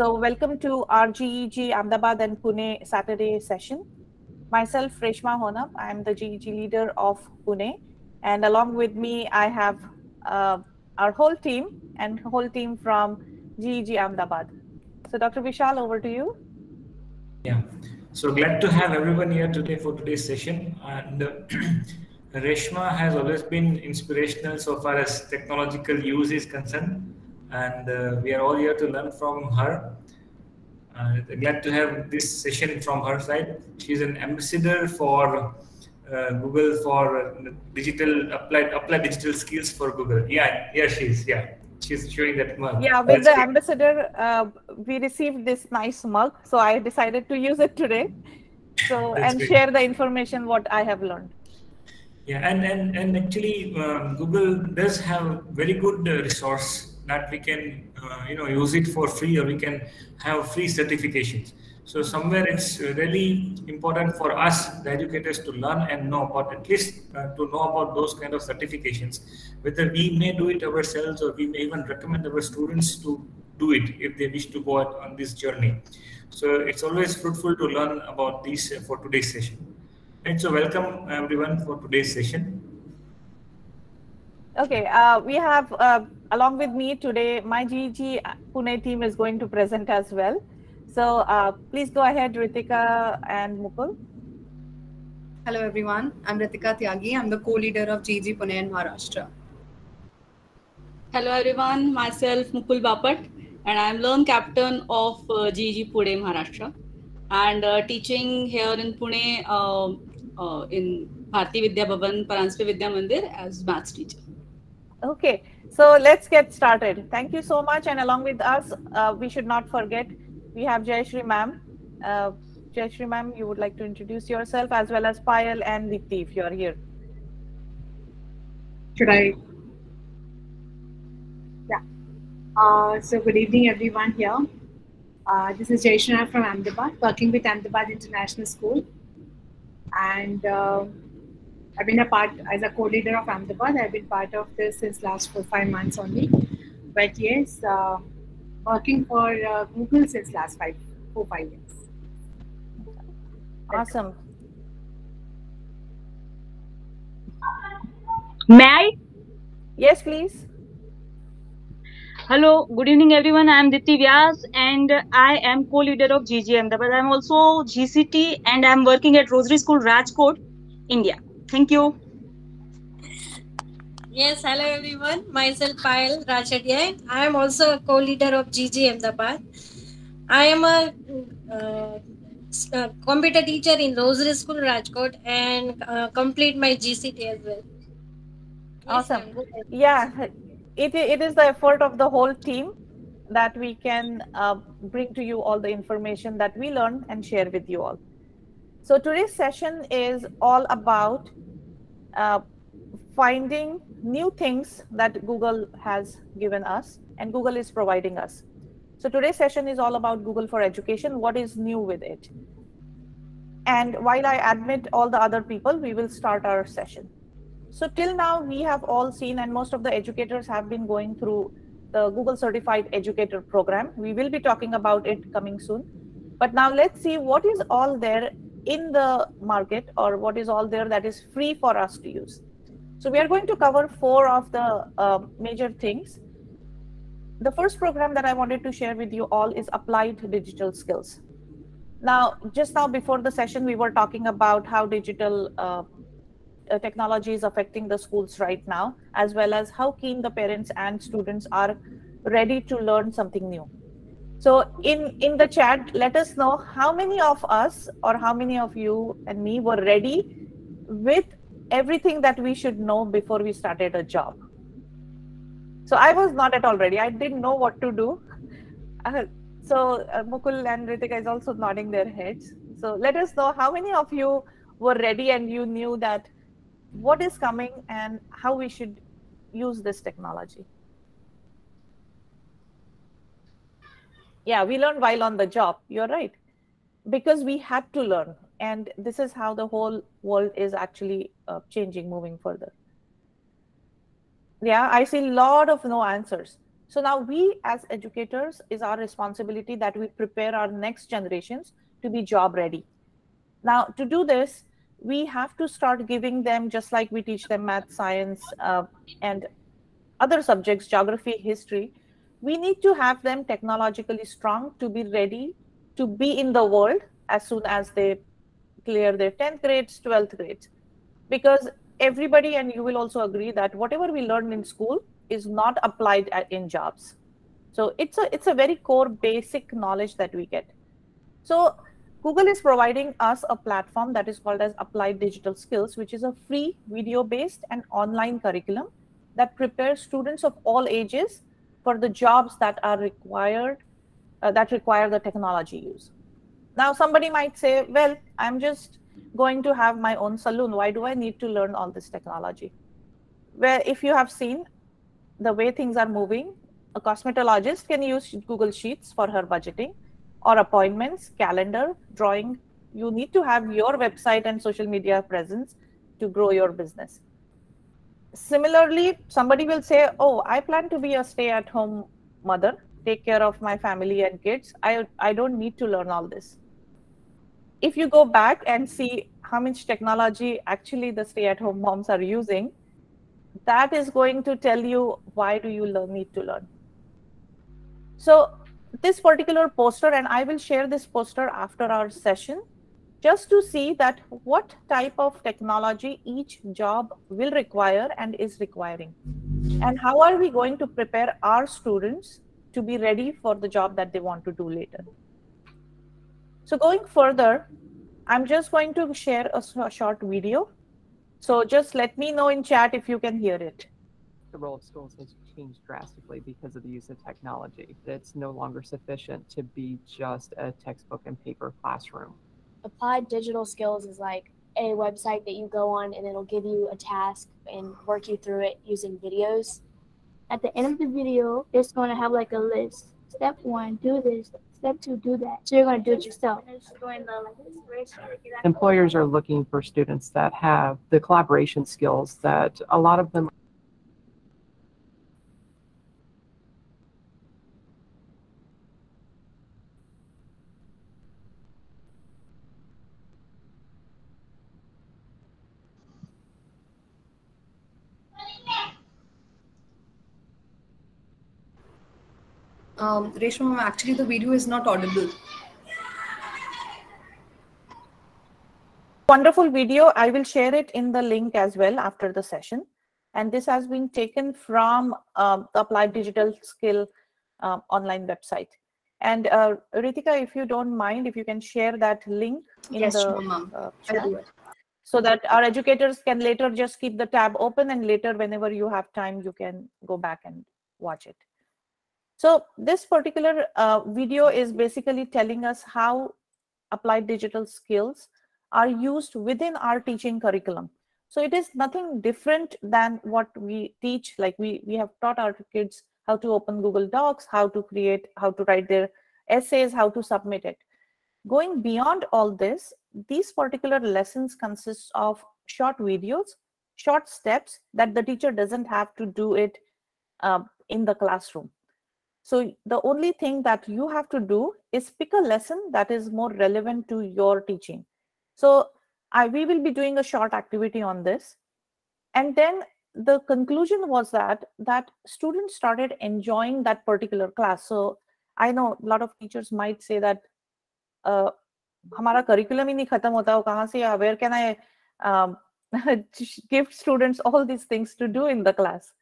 So welcome to our GEG Ahmedabad and Pune Saturday session. Myself, Reshma Honam, I am the GEG leader of Pune. And along with me, I have our whole team from GEG Ahmedabad. So Dr. Vishal, over to you. Yeah, so glad to have everyone here today for today's session. And Reshma has always been inspirational so far as technological use is concerned. And we are all here to learn from her. Glad to have this session from her side. She's an ambassador for Google for digital applied digital skills for Google. Yeah, here she is. Yeah, she's showing that mug. Yeah, with the ambassador, we received this nice mug, so I decided to use it today. So and great. Share the information what I have learned. Yeah, and actually, Google does have very good resource that we can use it for free, or we can have free certifications. So somewhere it's really important for us, the educators, to learn and know about, at least to know about those kind of certifications. Whether we may do it ourselves, or we may even recommend our students to do it if they wish to go out on this journey. So it's always fruitful to learn about these for today's session. And so welcome everyone for today's session. Okay, we have along with me today, my GEG Pune team is going to present as well. So please go ahead, Ritika and Mukul. Hello everyone, I'm Ritika Tyagi. I'm the co-leader of GEG Pune in Maharashtra. Hello everyone, myself Mukul Bapat, and I'm Learn Captain of GEG Pune, Maharashtra, and teaching here in Pune in Bharati Vidya Bhavan, Paranspi Vidya Mandir as maths teacher. Okay, so let's get started. Thank you so much. And along with us, we should not forget, we have Jayashri ma'am. Jayashri ma'am, you would like to introduce yourself, as well as Payal and Dipti if you are here. Should I? Yeah. So good evening everyone here. This is Jayashri from Ahmedabad, working with Ahmedabad International School. And I've been a part, as a co-leader of Ahmedabad, I've been part of this since last 4-5 months only. But yes, working for Google since last 4-5 years. Awesome. May I? Yes, please. Hello, good evening everyone. I am Dipti Vyas and I am co-leader of GG Ahmedabad. I am also GCT and I am working at Rosary School, Rajkot, India. Thank you. Yes, hello everyone. Myself Payal Rajadya. I am also a co-leader of GG Ahmedabad. I am a computer teacher in Rosary School, Rajkot, and complete my GCT as well. Awesome. Yes, yeah. It is the effort of the whole team that we can bring to you all the information that we learn and share with you all. So today's session is all about finding new things that Google has given us and Google is providing us. So today's session is all about Google for Education. What is new with it? And while I admit all the other people, we will start our session. So till now, we have all seen, and most of the educators have been going through the Google Certified Educator Program. We will be talking about it coming soon. But now let's see what is all there in the market, or what is all there that is free for us to use. So we are going to cover 4 of the major things. The first program that I wanted to share with you all is Applied Digital Skills. Now, just now before the session, we were talking about how digital technology is affecting the schools right now, as well as how keen the parents and students are ready to learn something new. So in the chat, let us know how many of us or how many of you and me were ready with everything that we should know before we started a job. So I was not at all ready. I didn't know what to do. So Mukul and Ritika is also nodding their heads. So let us know how many of you were ready and you knew that what is coming and how we should use this technology. Yeah, we learned while on the job. You're right. Because we had to learn. And this is how the whole world is actually changing, moving further. Yeah, I see a lot of no answers. So now we as educators, is our responsibility that we prepare our next generations to be job ready. Now, to do this, we have to start giving them, just like we teach them math, science, and other subjects, geography, history, we need to have them technologically strong to be ready to be in the world as soon as they clear their 10th grades, 12th grades. Because everybody, and you will also agree, that whatever we learn in school is not applied in jobs. So it's a very core basic knowledge that we get. So Google is providing us a platform that is called as Applied Digital Skills, which is a free video-based and online curriculum that prepares students of all ages for the jobs that are required, that require the technology use. Now, somebody might say, well, I'm just going to have my own saloon. Why do I need to learn all this technology? Where if you have seen the way things are moving, a cosmetologist can use Google Sheets for her budgeting, or appointments, calendar, drawing. You need to have your website and social media presence to grow your business. Similarly, somebody will say, oh, I plan to be a stay-at-home mother, take care of my family and kids. I don't need to learn all this. If you go back and see how much technology actually the stay-at-home moms are using, that is going to tell you why do you need to learn. So this particular poster, and I will share this poster after our session, just to see that what type of technology each job will require and is requiring. And how are we going to prepare our students to be ready for the job that they want to do later. So going further, I'm just going to share a short video. So just let me know in chat if you can hear it. The role of schools has changed drastically because of the use of technology. It's no longer sufficient to be just a textbook and paper classroom. Applied digital skills is like a website that you go on and it'll give you a task and work you through it using videos. At the end of the video, it's going to have like a list. Step 1, do this. Step 2, do that. So you're going to do it yourself. Employers are looking for students that have the collaboration skills that a lot of them Reshma, actually the video is not audible. Wonderful video. I will share it in the link as well after the session. And this has been taken from the Applied Digital Skill online website. And Ritika, if you don't mind, if you can share that link in the chat, so that our educators can later just keep the tab open, and later whenever you have time, you can go back and watch it. So this particular video is basically telling us how applied digital skills are used within our teaching curriculum. So it is nothing different than what we teach. Like we have taught our kids how to open Google Docs, how to create, how to write their essays, how to submit it. Going beyond all this, these particular lessons consist of short videos, short steps that the teacher doesn't have to do it in the classroom. So the only thing that you have to do is pick a lesson that is more relevant to your teaching. So we will be doing a short activity on this. And then the conclusion was that students started enjoying that particular class. So I know a lot of teachers might say that hamara curriculum hi nahi khatam hota ho, kahan se, where can I give students all these things to do in the class?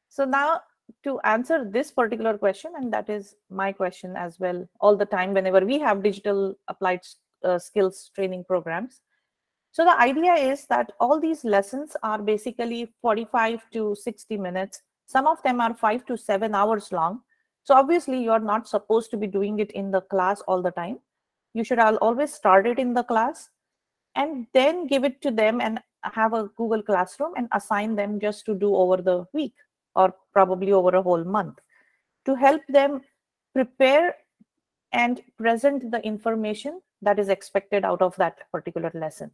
So now, to answer this particular question, and that is my question as well all the time whenever we have digital applied skills training programs. So the idea is that all these lessons are basically 45 to 60 minutes. Some of them are 5 to 7 hours long. So obviously you're not supposed to be doing it in the class all the time. You should always start it in the class and then give it to them and have a Google Classroom and assign them just to do over the week, or probably over a whole month, to help them prepare and present the information that is expected out of that particular lesson.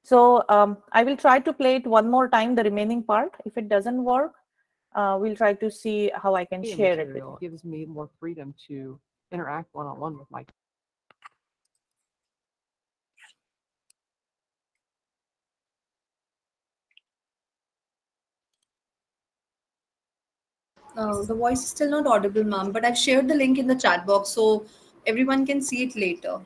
So I will try to play it one more time, the remaining part. If it doesn't work, we'll try to see how I can share it. Material gives me more freedom to interact one-on-one with my. The voice is still not audible, ma'am, but I've shared the link in the chat box so everyone can see it later.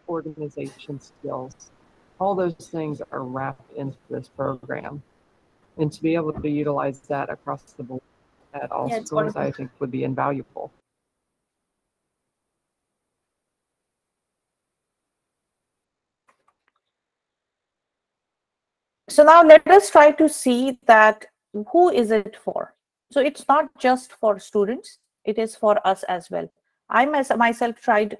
Organization skills, all those things are wrapped into this program, and to be able to utilize that across the board at all schools, I think would be invaluable. So now let us try to see that who is it for. So it's not just for students, it is for us as well. I myself tried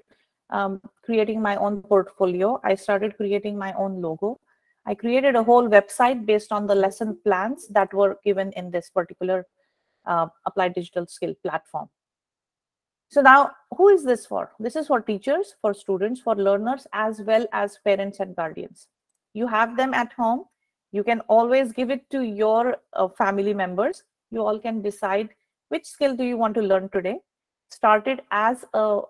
creating my own portfolio. I started creating my own logo. I created a whole website based on the lesson plans that were given in this particular applied digital skill platform. So now, who is this for? This is for teachers, for students, for learners, as well as parents and guardians. You have them at home. You can always give it to your family members. You all can decide which skill do you want to learn today. Start it as a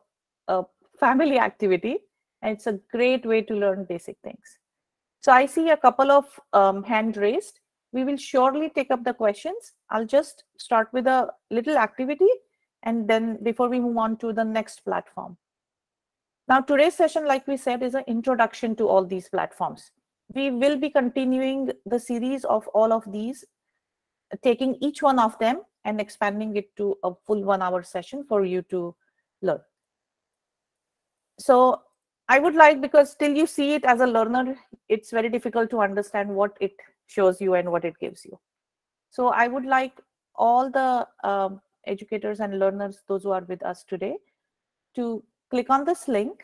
family activity, and it's a great way to learn basic things. So I see a couple of hand raised. We will surely take up the questions. I'll just start with a little activity, and then before we move on to the next platform. Now, today's session, like we said, is an introduction to all these platforms. We will be continuing the series of all of these, taking each one of them and expanding it to a full 1 hour session for you to learn. So I would like, because till you see it as a learner, it's very difficult to understand what it shows you and what it gives you. So I would like all the educators and learners, those who are with us today, to click on this link,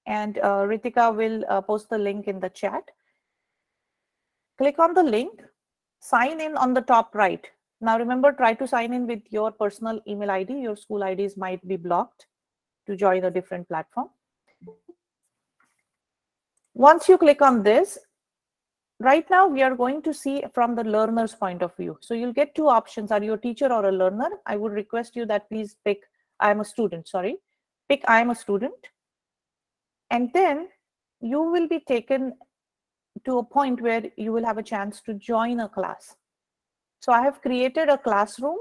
and Ritika will post the link in the chat. Click on the link, sign in on the top right. Now remember, try to sign in with your personal email ID. Your school IDs might be blocked to join a different platform. Once you click on this, right now we are going to see from the learner's point of view. So you'll get two options. Are you a teacher or a learner? I would request you that please pick I am a student, sorry. Pick I am a student. And then you will be taken to a point where you will have a chance to join a class. So I have created a classroom.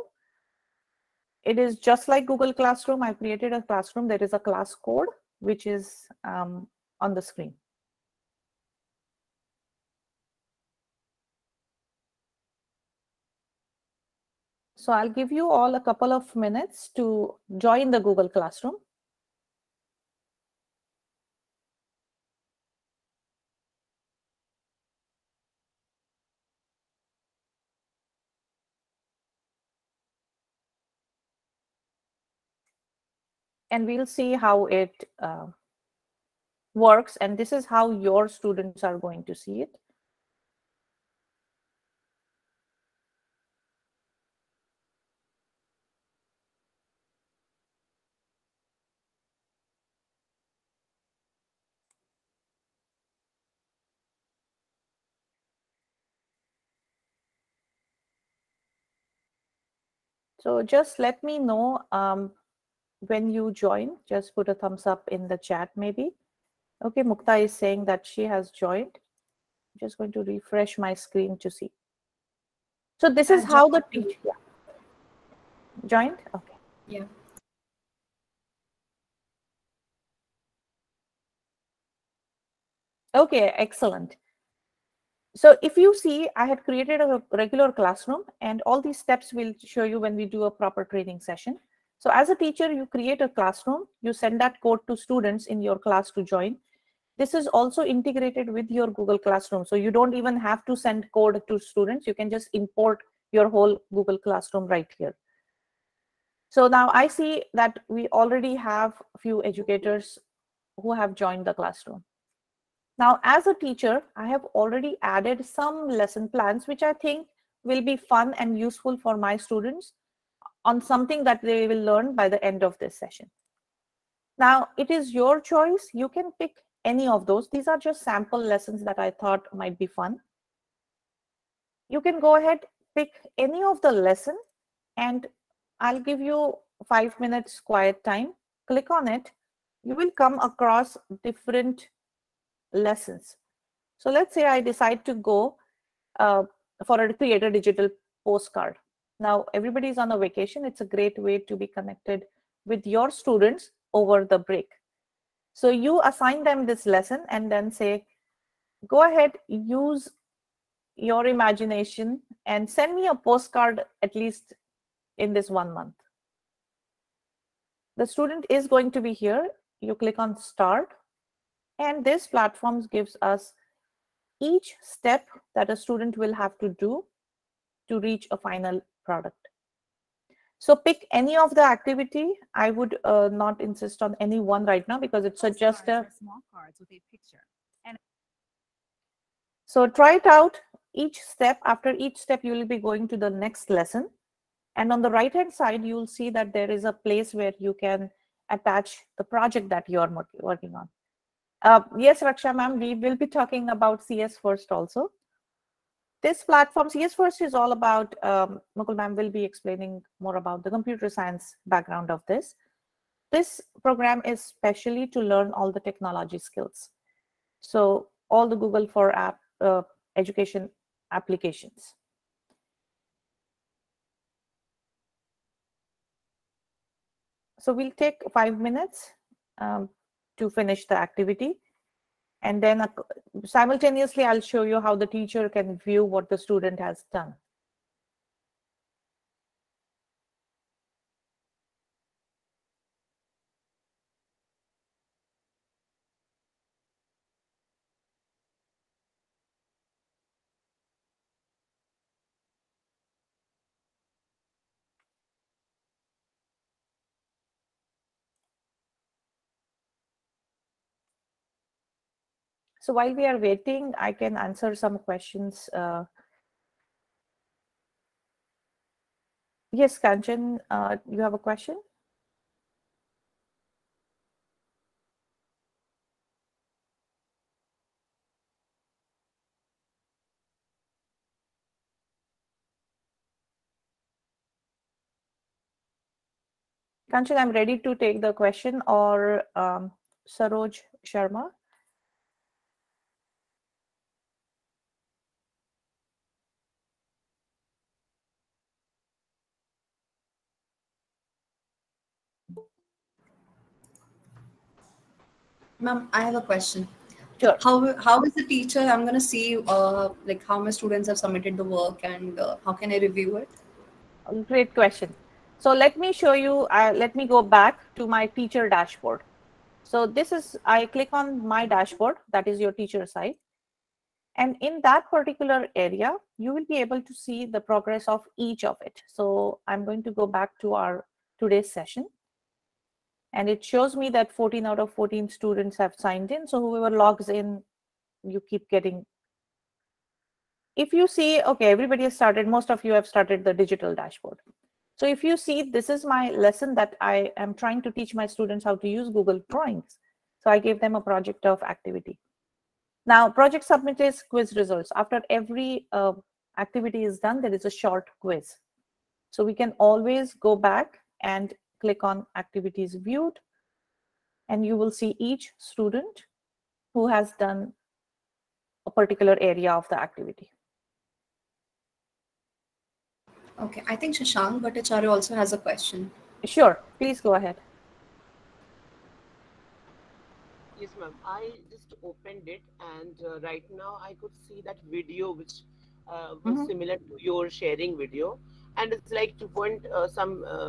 It is just like Google Classroom. I've created a classroom. There is a class code, which is on the screen. So I'll give you all a couple of minutes to join the Google Classroom. And we'll see how it works. And this is how your students are going to see it. So just let me know when you join. Just put a thumbs up in the chat maybe. Okay, Mukta is saying that she has joined. I'm just going to refresh my screen to see. So this is how the teacher joined. Okay. Yeah. Okay, excellent. So if you see, I had created a regular classroom, and all these steps will show you when we do a proper training session. So as a teacher, you create a classroom, you send that code to students in your class to join. This is also integrated with your Google Classroom. So you don't even have to send code to students. You can just import your whole Google Classroom right here. So now I see that we already have a few educators who have joined the classroom. Now, as a teacher, I have already added some lesson plans, which I think will be fun and useful for my students on something that they will learn by the end of this session. Now, it is your choice. You can pick any of those. These are just sample lessons that I thought might be fun. You can go ahead, pick any of the lesson, and I'll give you 5 minutes quiet time. Click on it. You will come across different lessons. So let's say I decide to go create a digital postcard. Now everybody's on a vacation. It's a great way to be connected with your students over the break. So you assign them this lesson and then say, go ahead, use your imagination and send me a postcard at least in this 1 month. The student is going to be here. You click on start, and this platform gives us each step that a student will have to do to reach a final product. So pick any of the activity. I would not insist on any one right now because it's just a small cards with a picture. So try it out each step. After each step, you will be going to the next lesson. And on the right hand side, you'll see that there is a place where you can attach the project that you are working on. Yes, Raksha ma'am, we will be talking about CS First also. This platform, CS First, is all about, Mukul ma'am will be explaining more about the computer science background of this. This program is specially to learn all the technology skills. So all the Google for education applications. So we'll take 5 minutes to finish the activity. And then simultaneously, I'll show you how the teacher can view what the student has done. So while we are waiting, I can answer some questions. Yes, Kanchan, you have a question? Kanchan, I'm ready to take the question, or Saroj Sharma. Ma'am, I have a question. Sure. How is the teacher? I'm going to see like how my students have submitted the work, and how can I review it? Great question. So let me show you, let me go back to my teacher dashboard. So this is, I click on my dashboard, that is your teacher side. And in that particular area, you will be able to see the progress of each of it. So I'm going to go back to our today's session. And it shows me that 14 out of 14 students have signed in. So whoever logs in, you keep getting. If you see, okay, everybody has started, most of you have started the digital dashboard. So if you see, this is my lesson that I am trying to teach my students how to use Google Drawings. So I gave them a project of activity. Now, project submit is quiz results. After every activity is done, there is a short quiz. So we can always go back and click on activities viewed, and you will see each student who has done a particular area of the activity. Okay, I think Shashank Bhattacharya also has a question. Sure, please go ahead. Yes, ma'am. I just opened it, and right now I could see that video which was similar to your sharing video, and it's like 2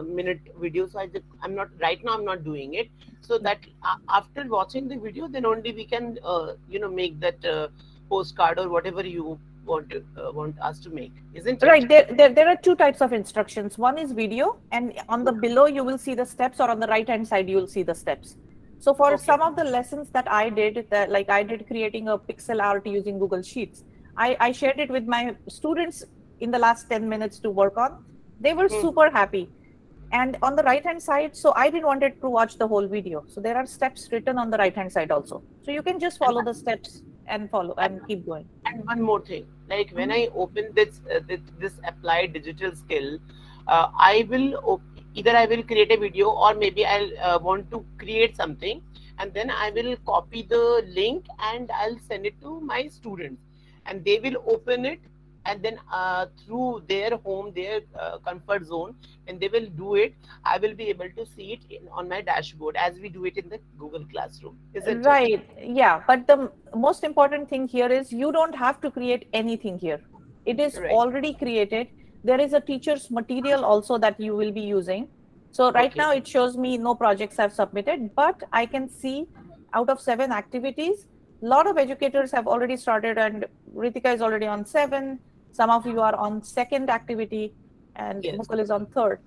minute video. So I'm not doing it. So that after watching the video, then only we can make that postcard or whatever you want us to make, isn't it? Right. There are two types of instructions. One is video, and on the below you will see the steps, or on the right hand side you will see the steps. So for some of the lessons that I did, like I did creating a pixel art using Google Sheets, I shared it with my students in the last 10 minutes to work on. They were super happy. And on the right hand side, so I didn't want it to watch the whole video. So there are steps written on the right hand side also. So you can just follow the steps and follow and keep going. And one more thing, like when I open this applied digital skill, I will either I will create a video, or maybe I'll want to create something, and then I will copy the link and I'll send it to my students, and they will open it, and then through their home, their comfort zone, and they will do it, I will be able to see it on my dashboard as we do it in the Google Classroom, isn't it? Right. Yeah. But the most important thing here is you don't have to create anything here. It is Right. already created. There is a teacher's material also that you will be using. So right Okay. now it shows me no projects have submitted, but I can see out of 7 activities, a lot of educators have already started, and Ritika is already on 7. Some of you are on 2nd activity, and Yes. Mukul is on 3rd.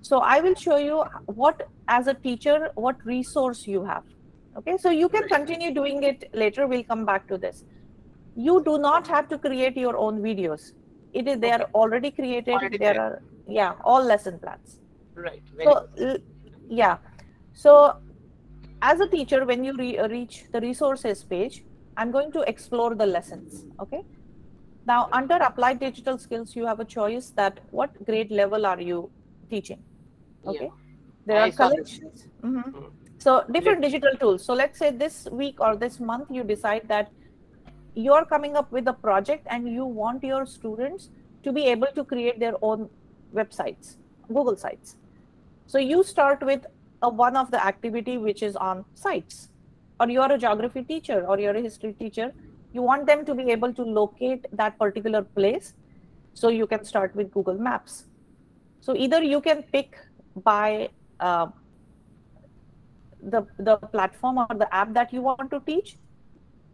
So I will show you what, as a teacher, what resource you have. Okay, so you can continue doing it later. We'll come back to this. You do not have to create your own videos. They are already created. Already There there. are, yeah, all lesson plans. Right. Very So, good. yeah. So as a teacher, when you reach the resources page, I'm going to explore the lessons. Okay. Now, under applied digital skills, you have a choice that what grade level are you teaching? Okay. Yeah. There I are saw this. collections. So different digital tools. So let's say this week or this month, you decide that you're coming up with a project and you want your students to be able to create their own websites, Google sites. So you start with one of the activity which is on sites, or you're a geography teacher or you're a history teacher. You want them to be able to locate that particular place. So you can start with Google Maps. So either you can pick by the platform or the app that you want to teach,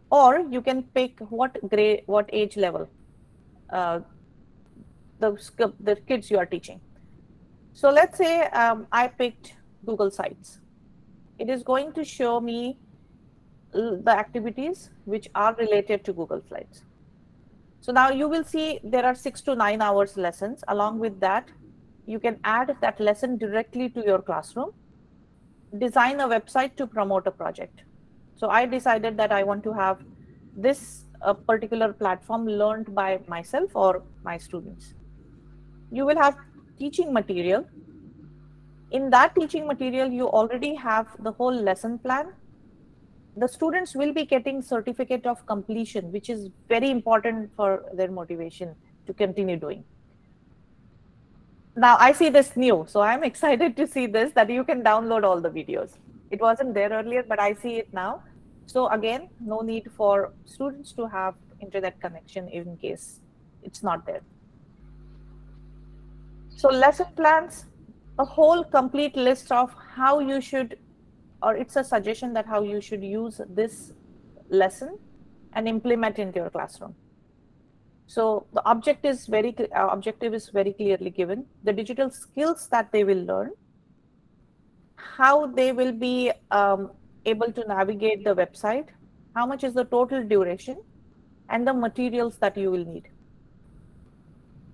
or you can pick what grade, what age level the kids you are teaching. So let's say I picked Google Sites. It is going to show me the activities which are related to Google Slides. So now you will see there are 6 to 9 hours lessons. Along with that, you can add that lesson directly to your classroom. Design a website to promote a project. So I decided that I want to have this particular platform learned by myself or my students. You will have teaching material. In that teaching material, you already have the whole lesson plan. The students will be getting certificate of completion, which is very important for their motivation to continue doing. Now I see this new, so I'm excited to see this, that you can download all the videos. It wasn't there earlier, but I see it now. So again, no need for students to have internet connection in case it's not there. So lesson plans, a whole complete list of how you should, or it's a suggestion that how you should use this lesson and implement into your classroom. So the objective is very clearly given. The digital skills that they will learn, how they will be able to navigate the website, how much is the total duration, and the materials that you will need.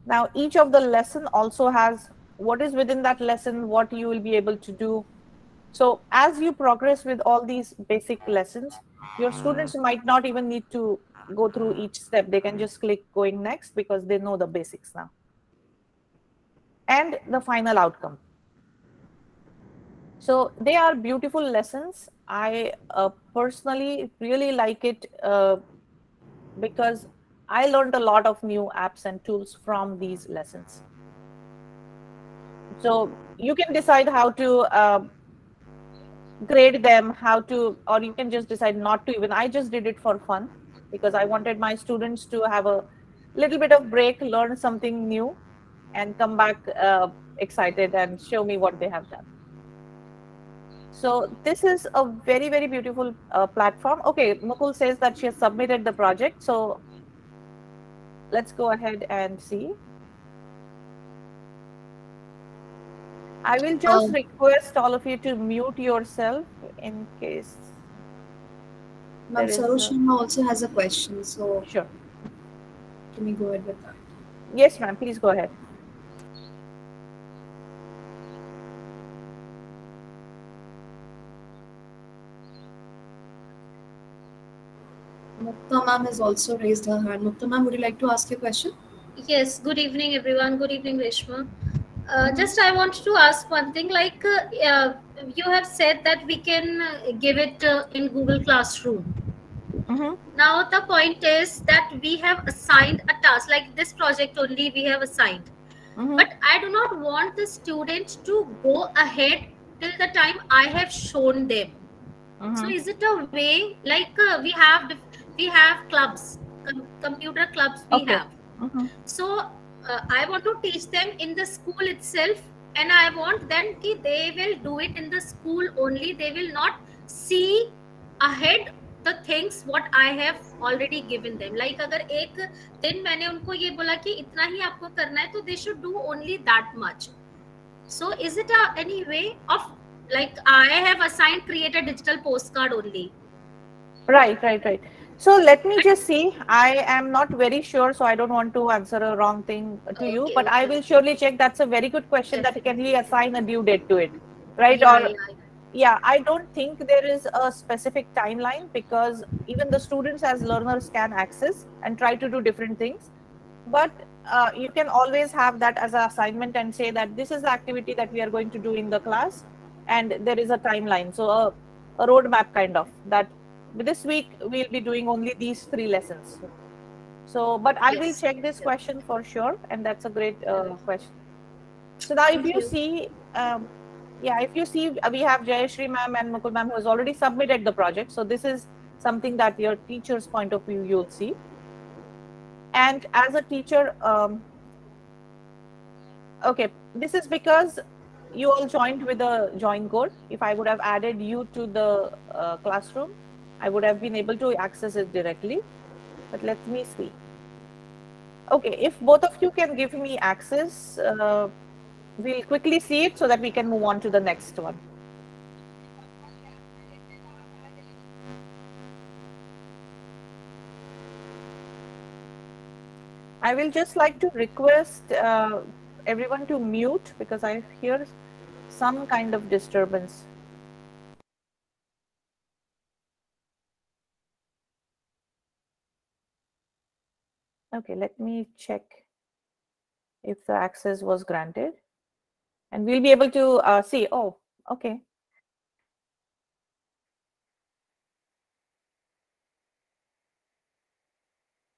Now, each of the lesson also has what is within that lesson, what you will be able to do. So as you progress with all these basic lessons, your students might not even need to go through each step. They can just click going next because they know the basics now. And the final outcome. So they are beautiful lessons. I personally really like it because I learned a lot of new apps and tools from these lessons. So you can decide how to grade them, how to, or you can just decide not to even. I just did it for fun because I wanted my students to have a little bit of break, learn something new, and come back excited and show me what they have done. So this is a very, very beautiful platform. Okay, Mukul says that she has submitted the project. So let's go ahead and see. I will just request all of you to mute yourself in case. Ma'am, Saroshima also has a question, so sure. Can we go ahead with that? Yes, ma'am. Please go ahead. Mukta ma'am has also raised her hand. Mukta ma'am, would you like to ask a question? Yes, good evening, everyone. Good evening, Reshma. Just I want to ask one thing, like you have said that we can give it in Google Classroom. Now the point is that we have assigned a task, like this project only we have assigned. But I do not want the student to go ahead till the time I have shown them. So is it a way, like we have clubs, computer clubs we have. So I want to teach them in the school itself, and I want them कि they will do it in the school only. They will not see ahead the things what I have already given them. Like अगर एक दिन मैंने उनको ये बोला कि इतना ही आपको करना है, तो they should do only that much. So is it any way of, like I have assigned create a digital postcard only? Right. So let me just see. I am not very sure, so I don't want to answer a wrong thing to you, but I will surely check. That's a very good question. That can we assign a due date to it, right? Yeah, I don't think there is a specific timeline, because even the students as learners can access and try to do different things. But you can always have that as an assignment and say that this is the activity that we are going to do in the class, and there is a timeline. So a roadmap kind of that. This week we'll be doing only these 3 lessons. So, but I will check this question for sure, and that's a great question. So now if you see, if you see, we have Jayashri ma'am and Mukul ma'am who has already submitted the project. So this is something that your teacher's point of view you'll see. And as a teacher, okay, this is because you all joined with a join code. If I would have added you to the classroom, I would have been able to access it directly. But let me see. Okay, if both of you can give me access, we'll quickly see it so that we can move on to the next one. I will just like to request everyone to mute, because I hear some kind of disturbance. Okay, let me check if the access was granted, and we'll be able to see. Oh, okay.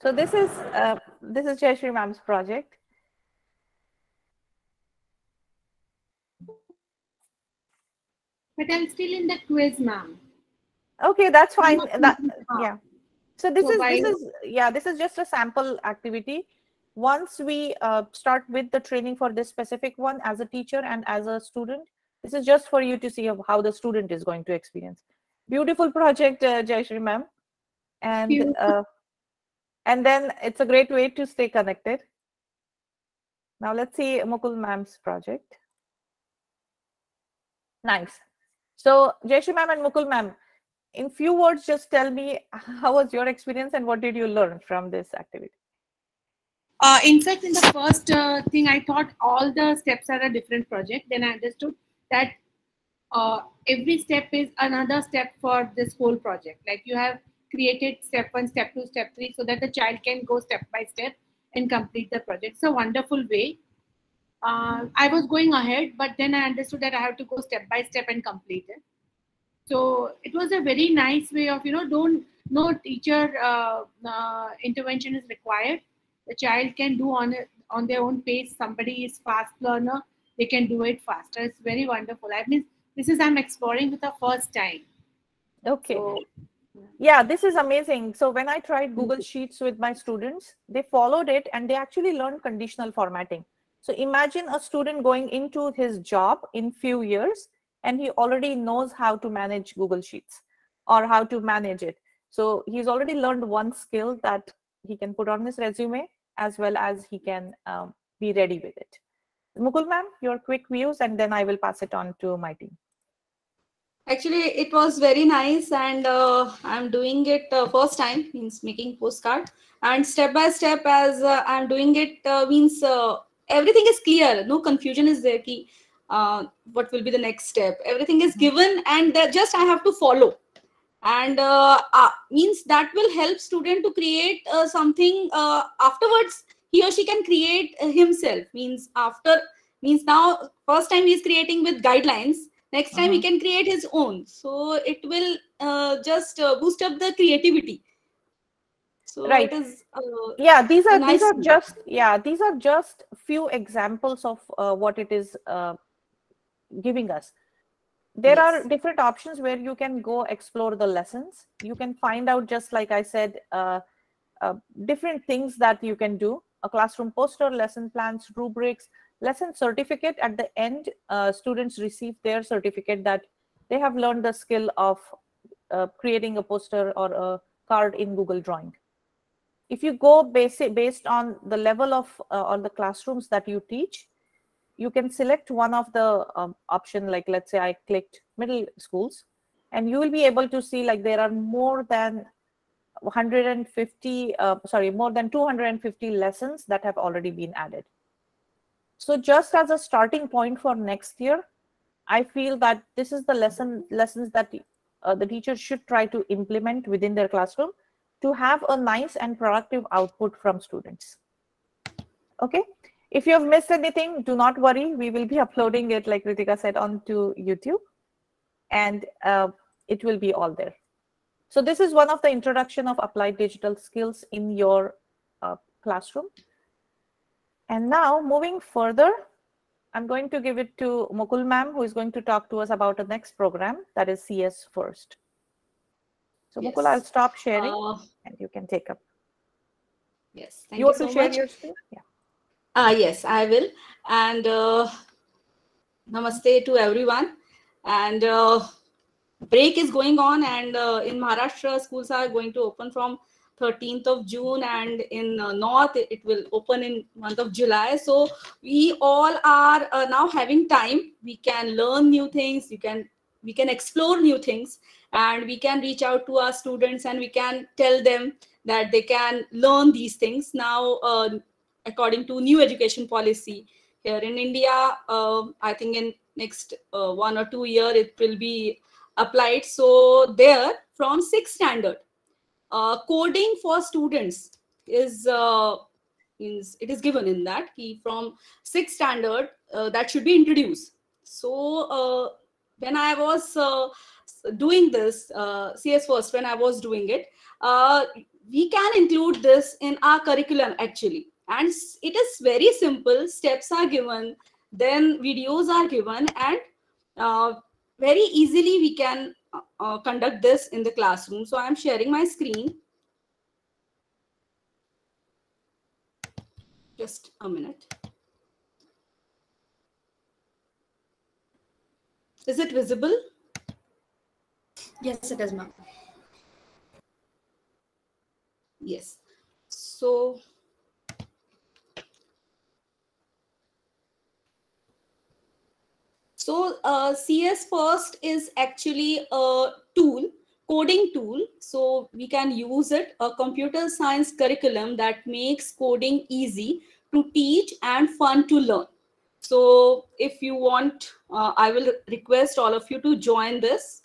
So this is Jayashri ma'am's project. But I'm still in the quiz, ma'am. Okay, that's fine. Yeah. So this is just a sample activity. Once we start with the training for this specific one as a teacher and as a student, this is just for you to see how the student is going to experience. Beautiful project, Jayashri ma'am. And then it's a great way to stay connected. Now let's see Mukul ma'am's project. Nice. So Jayashri ma'am and Mukul ma'am, in few words, just tell me how was your experience and what did you learn from this activity? In fact, in the first thing, I thought all the steps are a different project. Then I understood that every step is another step for this whole project. Like you have created step 1, step 2, step 3, so that the child can go step by step and complete the project. It's a wonderful way. I was going ahead, but then I understood that I have to go step by step and complete it. So it was a very nice way of, no teacher intervention is required. The child can do on their own pace. Somebody is fast learner, they can do it faster. It's very wonderful. I mean, this is I'm exploring with the first time. Okay. So, yeah, this is amazing. So when I tried Google Sheets with my students, they followed it and they actually learned conditional formatting. So imagine a student going into his job in few years and he already knows how to manage Google Sheets or how to manage it. So he's already learned one skill that he can put on his resume, as well as he can be ready with it. Mukul ma'am, your quick views, and then I will pass it on to my team. Actually, it was very nice, and I'm doing it first time, means making postcard, and step by step as I'm doing it means everything is clear, no confusion is there. Ki, what will be the next step? Everything is given, and just I have to follow. and means that will help student to create something afterwards. He or she can create himself, means now first time he is creating with guidelines, next time he can create his own, so it will just boost up the creativity. So right. It is yeah, these are nice just few examples of what it is giving us. There are different options where you can go explore the lessons. You can find out, just like I said, different things that you can do: a classroom poster, lesson plans, rubrics, lesson certificate. At the end, students receive their certificate that they have learned the skill of creating a poster or a card in Google Drawing. If you go based on the level of or the classrooms that you teach, you can select one of the option, like let's say I clicked middle schools, and you will be able to see like there are more than 150 more than 250 lessons that have already been added. So just as a starting point for next year, I feel that this is the lessons that the teachers should try to implement within their classroom to have a nice and productive output from students. Okay. If you have missed anything, do not worry. We will be uploading it, like Ritika said, onto YouTube, and it will be all there. So this is one of the introduction of applied digital skills in your classroom. And now moving further, I'm going to give it to Mukul ma'am, who is going to talk to us about the next program, that is CS First. So Yes. Mukul, I'll stop sharing and you can take up. Yes, thank you want so to share much. Your screen? Yeah. Yes, I will. And namaste to everyone. And break is going on, and in Maharashtra, schools are going to open from 13th of June, and in North, it will open in month of July. So we all are now having time. We can learn new things. We can explore new things, and we can reach out to our students, and we can tell them that they can learn these things. Now, according to new education policy here in India, I think in next 1 or 2 years, it will be applied. So there, from 6th standard, coding for students is it is given in that from 6th standard that should be introduced. So when I was doing this CS First, when I was doing it, we can include this in our curriculum actually, and it is very simple. Steps are given, then videos are given, and very easily we can conduct this in the classroom. So I am sharing my screen. Just a minute. Is it visible? Yes, it is, ma'am. Yes. So CS First is actually a tool, coding tool. So we can use it, a computer science curriculum that makes coding easy to teach and fun to learn. So if you want, I will request all of you to join this.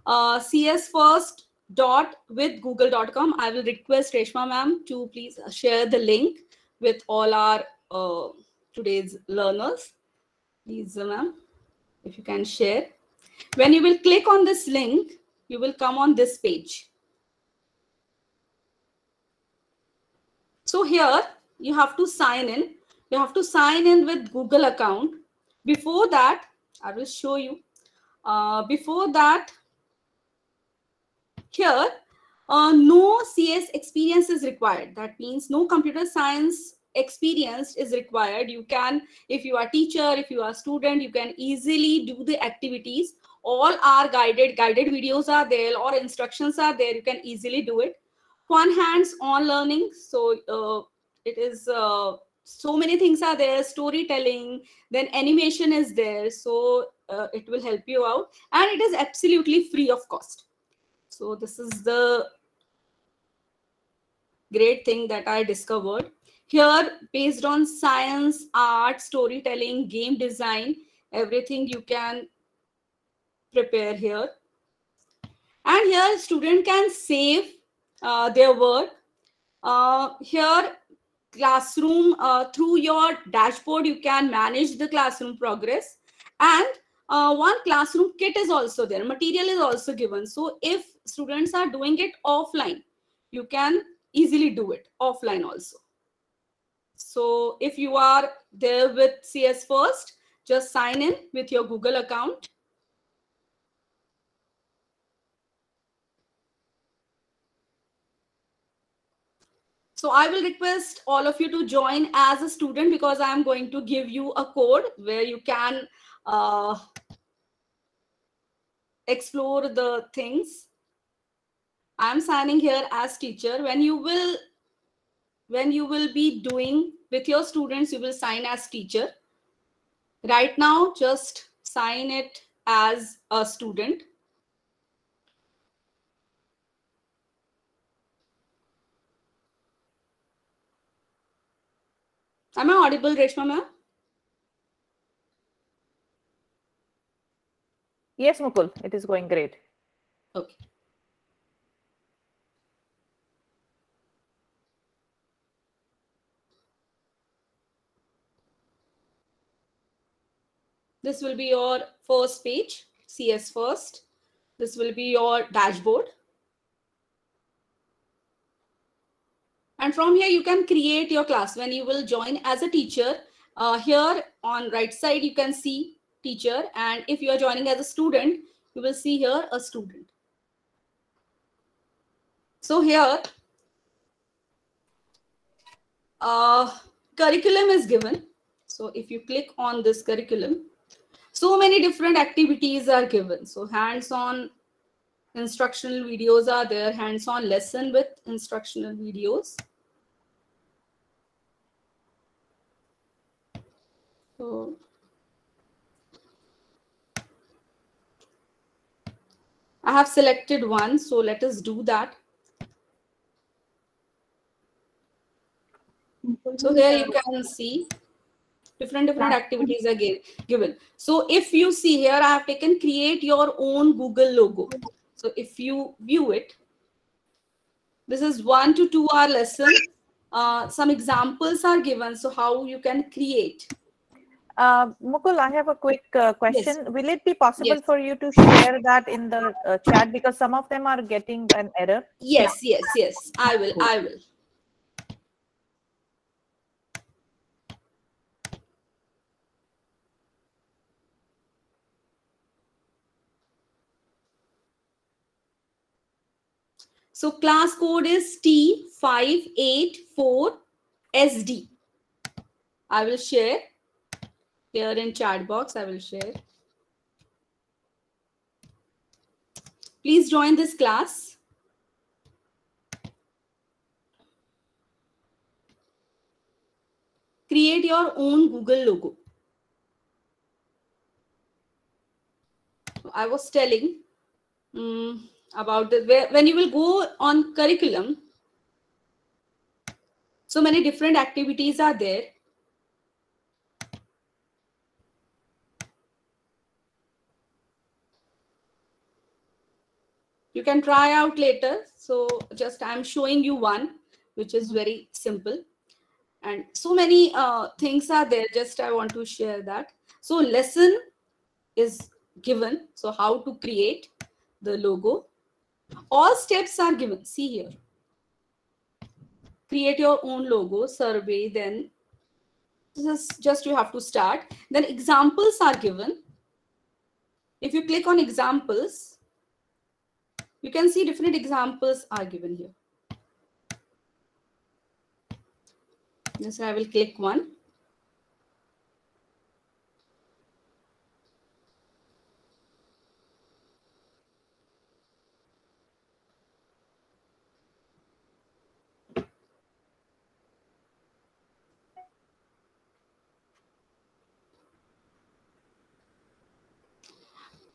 csfirst.withgoogle.com. I will request Reshma ma'am to please share the link with all our today's learners. Please, ma'am, if you can share. When you will click on this link, you will come on this page. So here you have to sign in. You have to sign in with Google account. Before that, I will show you. Before that, here, no CS experience is required. That means no computer science experience is required. You can, if you are teacher, if you are student, you can easily do the activities. All are guided videos are there, or instructions are there. You can easily do it. Fun hands-on learning. So it is so many things are there. Storytelling, then animation is there. So it will help you out, and it is absolutely free of cost. So this is the great thing that I discovered. Here, based on science, art, storytelling, game design, everything you can prepare here. And here student can save their work. Here classroom, through your dashboard, you can manage the classroom progress. And one classroom kit is also there. Material is also given. So if students are doing it offline, you can easily do it offline also. So if you are there with CS First, just sign in with your Google account. So I will request all of you to join as a student, because I am going to give you a code where you can explore the things. I am signing here as teacher. When you will be doing with your students, you will sign as teacher. Right now, just sign it as a student. Am I audible, Reshma ma'am? Yes, Mukul, it is going great. Okay. This will be your first page, CS First. This will be your dashboard. And from here, you can create your class. When you will join as a teacher, here on right side, you can see teacher. And if you are joining as a student, you will see here a student. So here, curriculum is given. So if you click on this curriculum, so many different activities are given. So hands-on instructional videos are there, hands-on lesson with instructional videos. So I have selected one, so let us do that. So here you can see different activities are given. So if you see here, I have taken create your own Google logo. So if you view it, this is 1 to 2 hour lesson. Some examples are given, so how you can create. Mukul, I have a quick question. Yes. Will it be possible for you to share that in the chat, because some of them are getting an error? Yes, yes. I will. So class code is T584SD. I will share here in chat box. I will share. Please join this class. Create your own Google logo. I was telling about when you will go on curriculum, so many different activities are there. You can try out later. So just I'm showing you one, which is very simple. And so many things are there. Just I want to share that. So lesson is given. So how to create the logo. All steps are given. See here. Create your own logo, survey, then this is just you have to start. Then examples are given. If you click on examples, you can see different examples are given here. Yes, I will click one.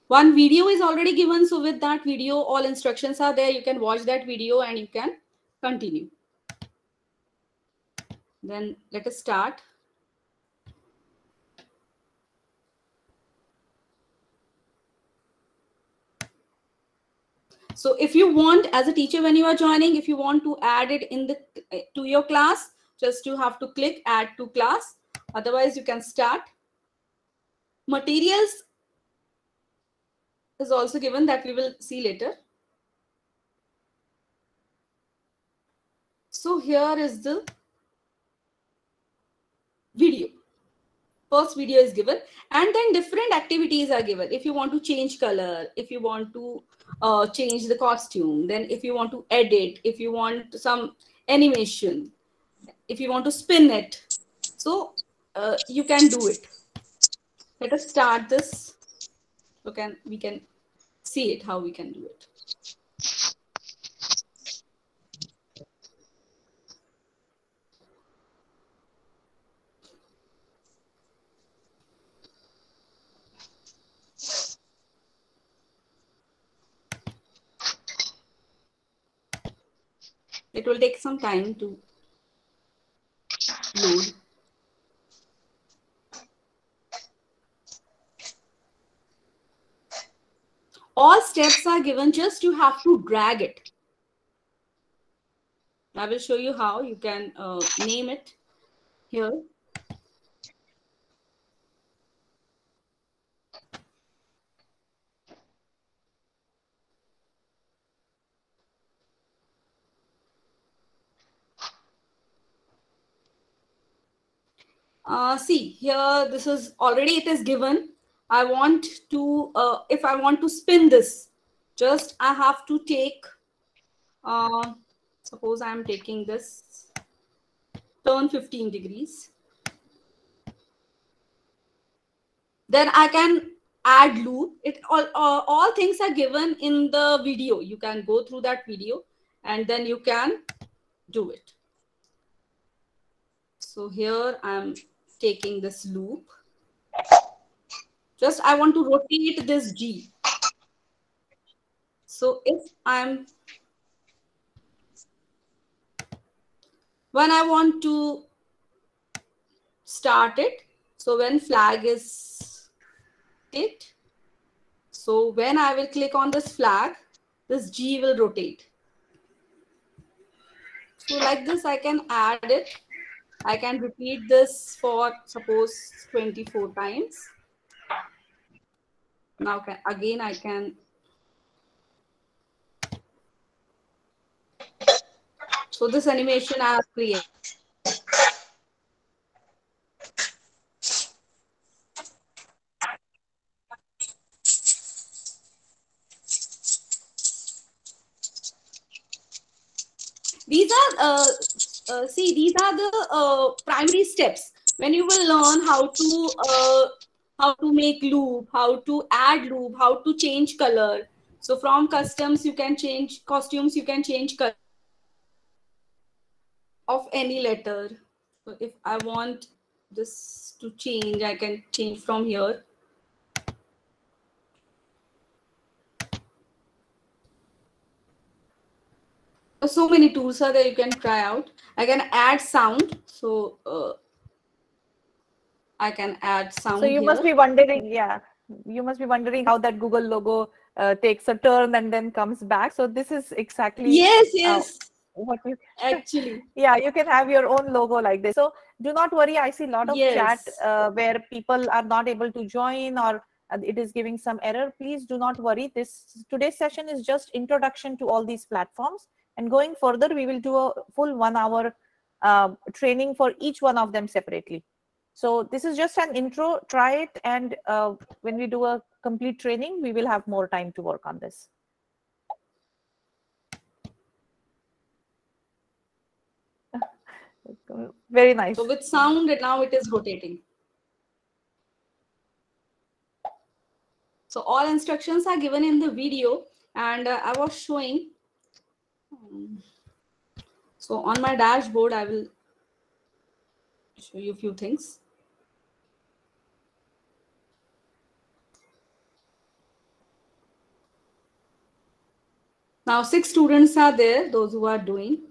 One video is already given. So with that video, all instructions are there. You can watch that video and you can continue. Then let us start. So if you want, as a teacher, when you are joining, if you want to add it in to your class, just you have to click add to class. Otherwise, you can start. Materials is also given, that we will see later. So here is the video. First video is given, and then different activities are given. If you want to change color, if you want to change the costume, then if you want to edit, if you want some animation, if you want to spin it, so you can do it. Let us start this. We can see it, how we can do it. It will take some time to load. All steps are given, just you have to drag it. I will show you how you can name it here. See here, this is already, it is given. I want to, if I want to spin this, just I have to take, suppose I am taking this, turn 15 degrees. Then I can add loop. It all things are given in the video. You can go through that video and then you can do it. So here I'm taking this loop. Just I want to rotate this G. So if when I want to start it, so when flag is hit, so when I will click on this flag, this G will rotate. So like this, I can add it. I can repeat this for suppose 24 times. Now again I can. So this animation I have created. These are see, these are the primary steps when you will learn how to make loop, how to add loop, how to change color. So from customs you can change costumes, you can change color of any letter. So if I want this to change, I can change from here. So many tools are there you can try out. I can add sound. So I can add sound. So you must be wondering, yeah, you must be wondering how that Google logo takes a turn and then comes back. So this is exactly yes what you actually. Yeah, you can have your own logo like this. So do not worry. I see a lot of chat where people are not able to join or it is giving some error. Please do not worry. Today's session is just introduction to all these platforms. And going further, we will do a full 1 hour training for each one of them separately. So this is just an intro. Try it. And when we do a complete training, we will have more time to work on this. Very nice. So with sound, now it is rotating. So all instructions are given in the video, and I was showing. So on my dashboard, I will show you a few things. Now 6 students are there, those who are doing.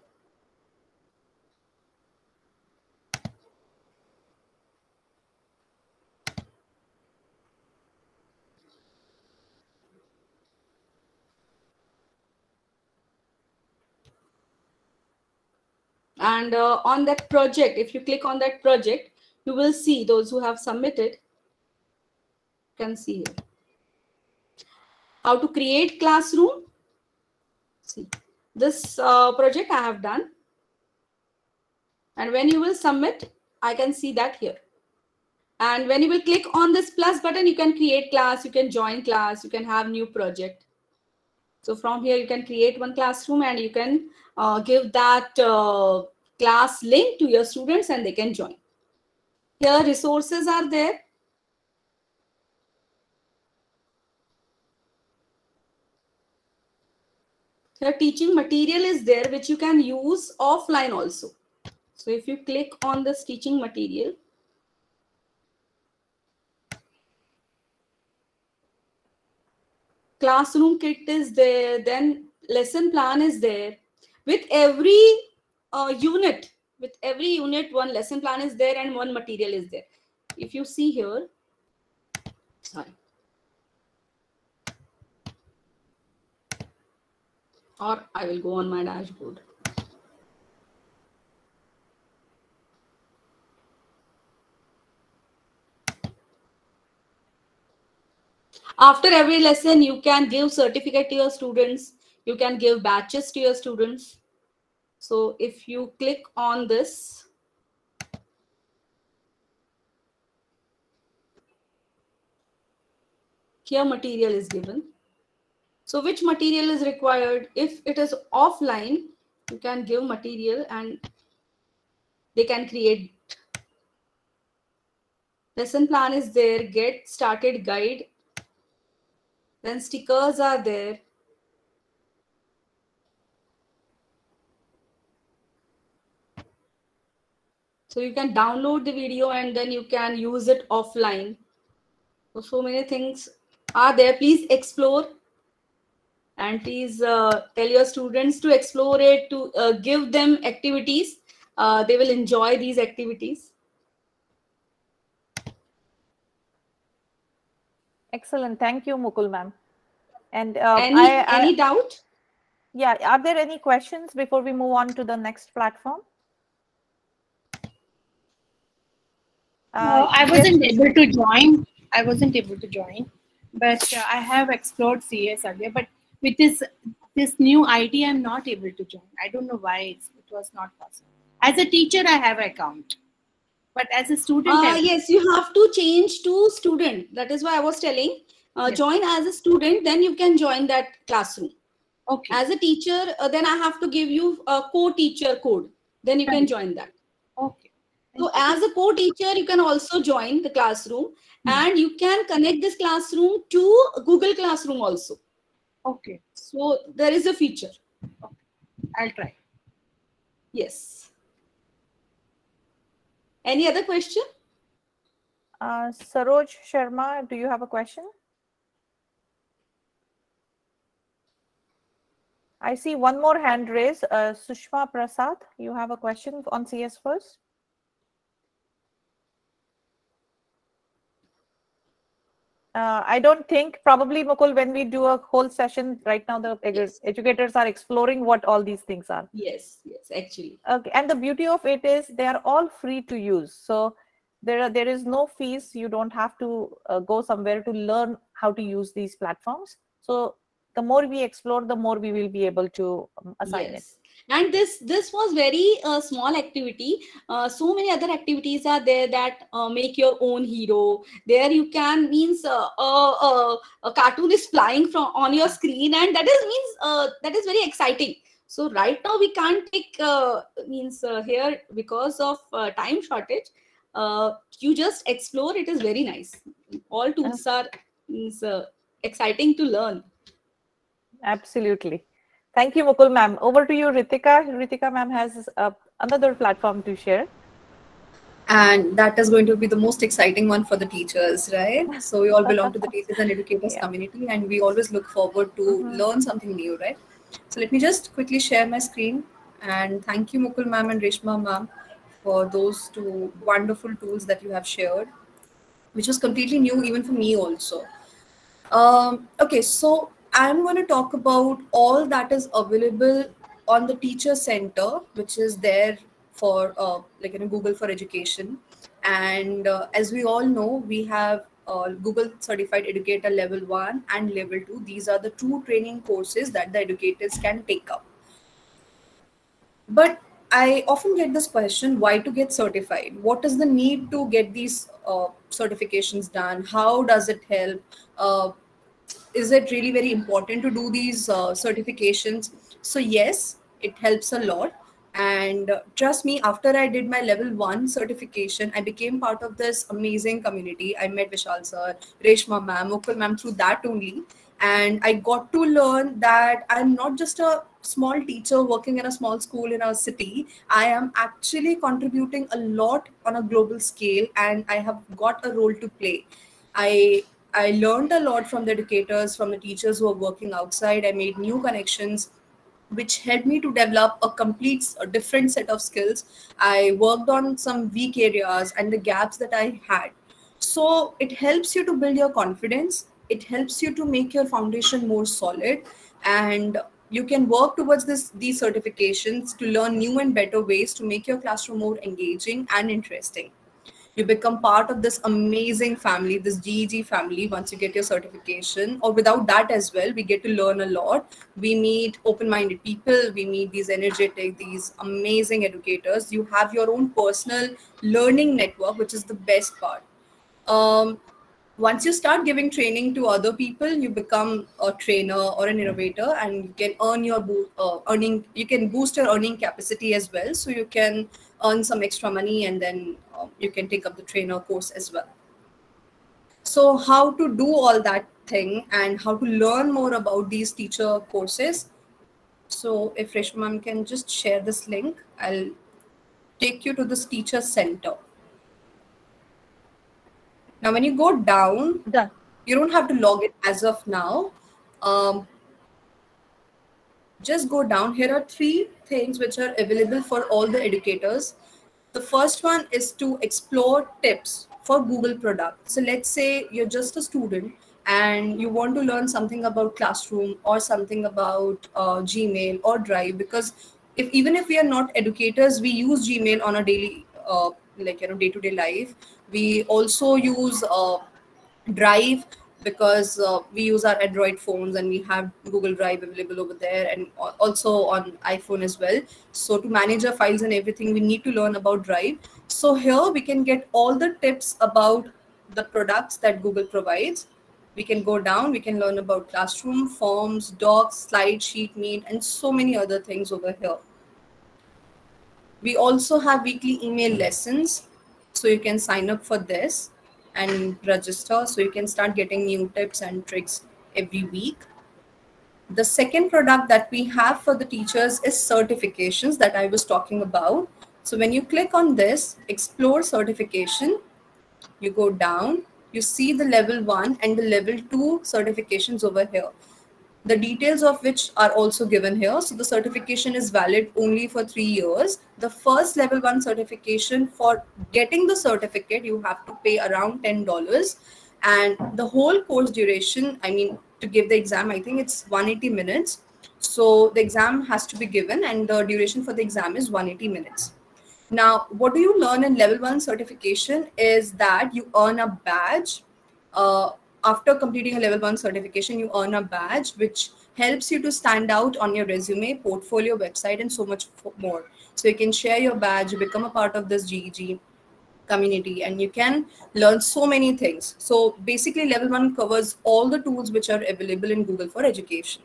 And on that project, if you click on that project, you will see those who have submitted. You can see here how to create classroom. See, this project I have done. And when you will submit, I can see that here. And when you will click on this plus button, you can create class, you can join class, you can have new project. So from here, you can create one classroom and you can give that class link to your students and they can join. Here resources are there. Here teaching material is there, which you can use offline also. So if you click on this teaching material, classroom kit is there, then lesson plan is there. With every unit, one lesson plan is there and one material is there. If you see here, sorry, or I will go on my dashboard. After every lesson, you can give certificate to your students. You can give batches to your students. So if you click on this, here material is given. So which material is required? If it is offline, you can give material and they can create. Lesson plan is there, get started guide. Then stickers are there. So you can download the video and then you can use it offline. So many things are there. Please explore and please tell your students to explore it, to give them activities. They will enjoy these activities. Excellent. Thank you, Mukul ma'am. And any doubt? Yeah. Are there any questions before we move on to the next platform? I wasn't able to join. But I have explored CS earlier. But with this new ID, I'm not able to join. I don't know why it was not possible. As a teacher, I have an account. But as a student, yes, you have to change to student. That is why I was telling. Yes. Join as a student, then you can join that classroom. Okay. As a teacher, then I have to give you a co-teacher code. Then you can join that. Okay. So as a co-teacher, you can also join the classroom and you can connect this classroom to Google Classroom also. Okay. So there is a feature. Okay. I'll try. Yes. Any other question? Saroj Sharma, do you have a question? I see one more hand raised. Sushma Prasad, you have a question on CS first? I don't think, probably Mukul, when we do a whole session right now, the educators are exploring what all these things are. Yes, actually. Okay, and the beauty of it is they are all free to use. So there is no fees. You don't have to go somewhere to learn how to use these platforms. So the more we explore, the more we will be able to assign it. And this was very small activity. So many other activities are there that make your own hero. There you can means a cartoon is flying from on your screen, and that is very exciting. So right now we can't take here because of time shortage. You just explore. It is very nice. All tools are exciting to learn. Absolutely. Thank you, Mukul ma'am. Over to you, Ritika. Ritika ma'am has another platform to share. And that is going to be the most exciting one for the teachers, right? So we all belong to the teachers and educators community, and we always look forward to learn something new, right? So let me just quickly share my screen. And thank you, Mukul ma'am and Reshma ma'am, for those two wonderful tools that you have shared, which was completely new even for me also. Okay, so I'm going to talk about all that is available on the Teacher Center, which is there for Google for Education. And as we all know, we have Google Certified Educator Level 1 and Level 2. These are the two training courses that the educators can take up. But I often get this question, why to get certified? What is the need to get these certifications done? How does it help? Is it really very important to do these certifications? So yes, it helps a lot. And trust me, after I did my level 1 certification, I became part of this amazing community. I met Vishal sir, Reshma ma'am, Mukul ma'am through that only. And I got to learn that I'm not just a small teacher working in a small school in a city. I am actually contributing a lot on a global scale, and I have got a role to play. I learned a lot from the educators, from the teachers who are working outside. I made new connections, which helped me to develop a different set of skills. I worked on some weak areas and the gaps that I had. So it helps you to build your confidence. It helps you to make your foundation more solid, and you can work towards these certifications to learn new and better ways to make your classroom more engaging and interesting. You become part of this amazing family, this GEG family, once you get your certification. Or without that as well, we get to learn a lot. We meet open-minded people, we meet these energetic, these amazing educators. You have your own personal learning network, which is the best part. Once you start giving training to other people, you become a trainer or an innovator, and you can earn your you can boost your earning capacity as well. So you can earn some extra money, and then you can take up the trainer course as well. So how to do all that thing and how to learn more about these teacher courses. So if Reshma ma'am can just share this link, I'll take you to this teacher center. Now, when you go down, you don't have to log in as of now. Just go down. Here are 3 things which are available for all the educators. The first one is to explore tips for Google products. So let's say you're just a student and you want to learn something about Classroom or something about Gmail or Drive, because even if we are not educators, we use Gmail on a daily day-to-day life. We also use Drive because we use our Android phones and we have Google Drive available over there, and also on iPhone as well. So to manage our files and everything, we need to learn about Drive. So here we can get all the tips about the products that Google provides. We can go down, we can learn about Classroom, Forms, Docs, Slide, Sheet, Meet, and so many other things over here. We also have weekly email lessons. So you can sign up for this and register, so you can start getting new tips and tricks every week. The second product that we have for the teachers is certifications that I was talking about. So when you click on this, explore certification, you go down, you see the level 1 and the level 2 certifications over here, the details of which are also given here. So the certification is valid only for 3 years. The first level 1 certification, for getting the certificate, you have to pay around $10. And the whole course duration, to give the exam, I think it's 180 minutes. So the exam has to be given, and the duration for the exam is 180 minutes. Now, what do you learn in level 1 certification is that you earn a badge. After completing a level 1 certification, you earn a badge which helps you to stand out on your resume, portfolio, website, and so much more. So you can share your badge, become a part of this GEG community, and you can learn so many things. So basically, level 1 covers all the tools which are available in Google for Education.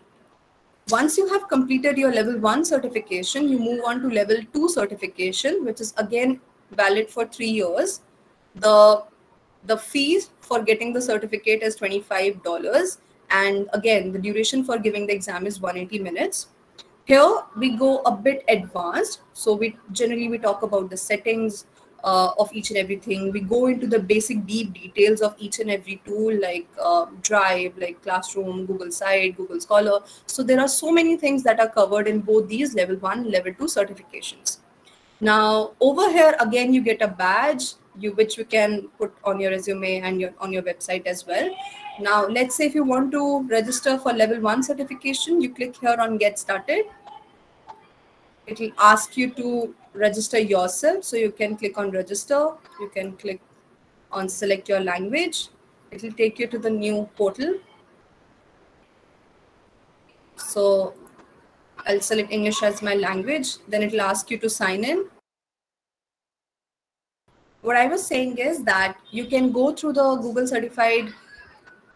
Once you have completed your level 1 certification, you move on to level 2 certification, which is again valid for 3 years. The fees for getting the certificate is $25. And again, the duration for giving the exam is 180 minutes. Here we go a bit advanced. So we talk about the settings of each and everything. We go into the basic deep details of each and every tool, like Drive, like Classroom, Google Site, Google Scholar. So there are so many things that are covered in both these level 1, level 2 certifications. Now over here, again, you get a badge which you can put on your resume and on your website as well. Now, let's say if you want to register for level 1 certification, you click here on Get Started. It will ask you to register yourself. So you can click on register. You can click on select your language. It will take you to the new portal. So I'll select English as my language. Then it will ask you to sign in. What I was saying is that you can go through the Google certified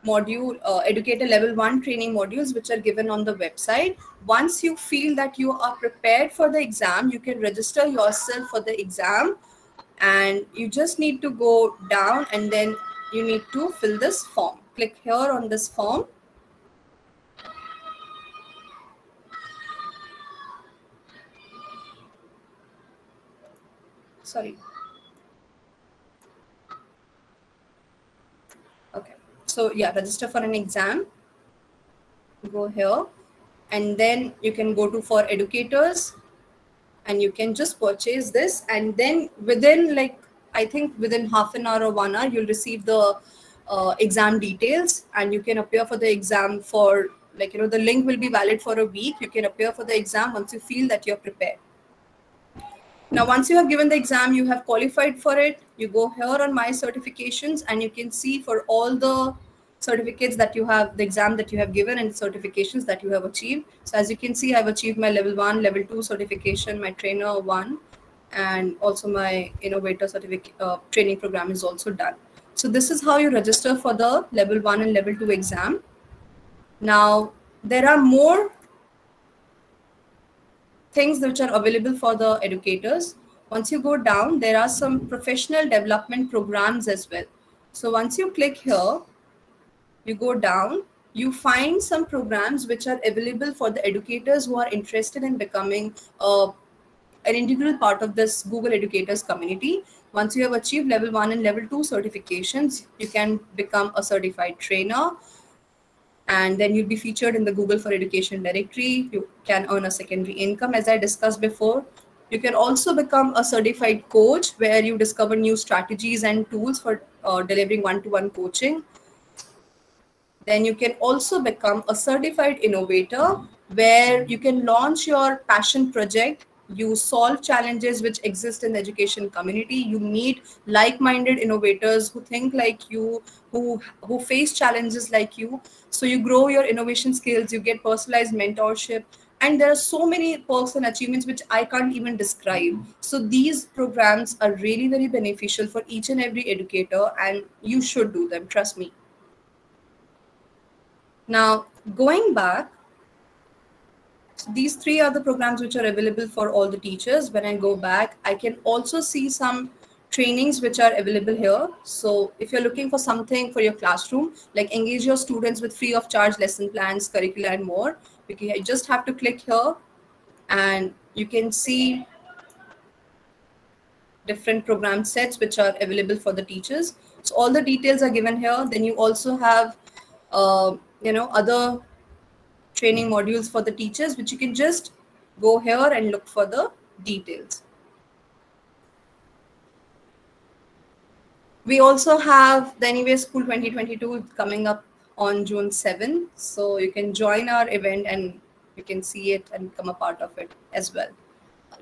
module, educator level 1 training modules, which are given on the website. Once you feel that you are prepared for the exam, you can register yourself for the exam, and you just need to go down and then you need to fill this form. Click here on this form. Sorry. Okay. So yeah, register for an exam. Go here, and then you can go to for educators, and you can just purchase this, and then within, like, I think within half an hour or 1 hour, you'll receive the exam details, and you can appear for the exam for, like, you know, the link will be valid for a week. You can appear for the exam once you feel that you're prepared. Now, once you have given the exam, you have qualified for it, you go here on my certifications, and you can see for all the certificates that you have, the exam that you have given and certifications that you have achieved. So as you can see, I've achieved my level 1, level 2 certification, my trainer 1, and also my innovator certificate training program is also done. So this is how you register for the level 1 and level 2 exam. Now, there are more things which are available for the educators. Once you go down, there are some professional development programs as well. So once you click here, you go down, you find some programs which are available for the educators who are interested in becoming an integral part of this Google Educators community. Once you have achieved level 1 and level 2 certifications, you can become a certified trainer, and then you'll be featured in the Google for Education directory. You can earn a secondary income, as I discussed before. You can also become a certified coach, where you discover new strategies and tools for delivering one-to-one coaching. Then you can also become a certified innovator, where you can launch your passion project. You solve challenges which exist in the education community. You meet like-minded innovators who think like you, who face challenges like you. So you grow your innovation skills, you get personalized mentorship, and there are so many perks and achievements which I can't even describe. So these programs are really very beneficial for each and every educator, and you should do them, trust me. Now, going back, these 3 are the programs which are available for all the teachers. When I go back, I can also see some trainings which are available here. So if you're looking for something for your classroom, like engage your students with free of charge lesson plans, curricula, and more, you just have to click here, and you can see different program sets which are available for the teachers. So all the details are given here. Then you also have other training modules for the teachers, which you can just go here and look for the details. We also have the Anyway School 2022 coming up on June 7th. So you can join our event and you can see it and become a part of it as well.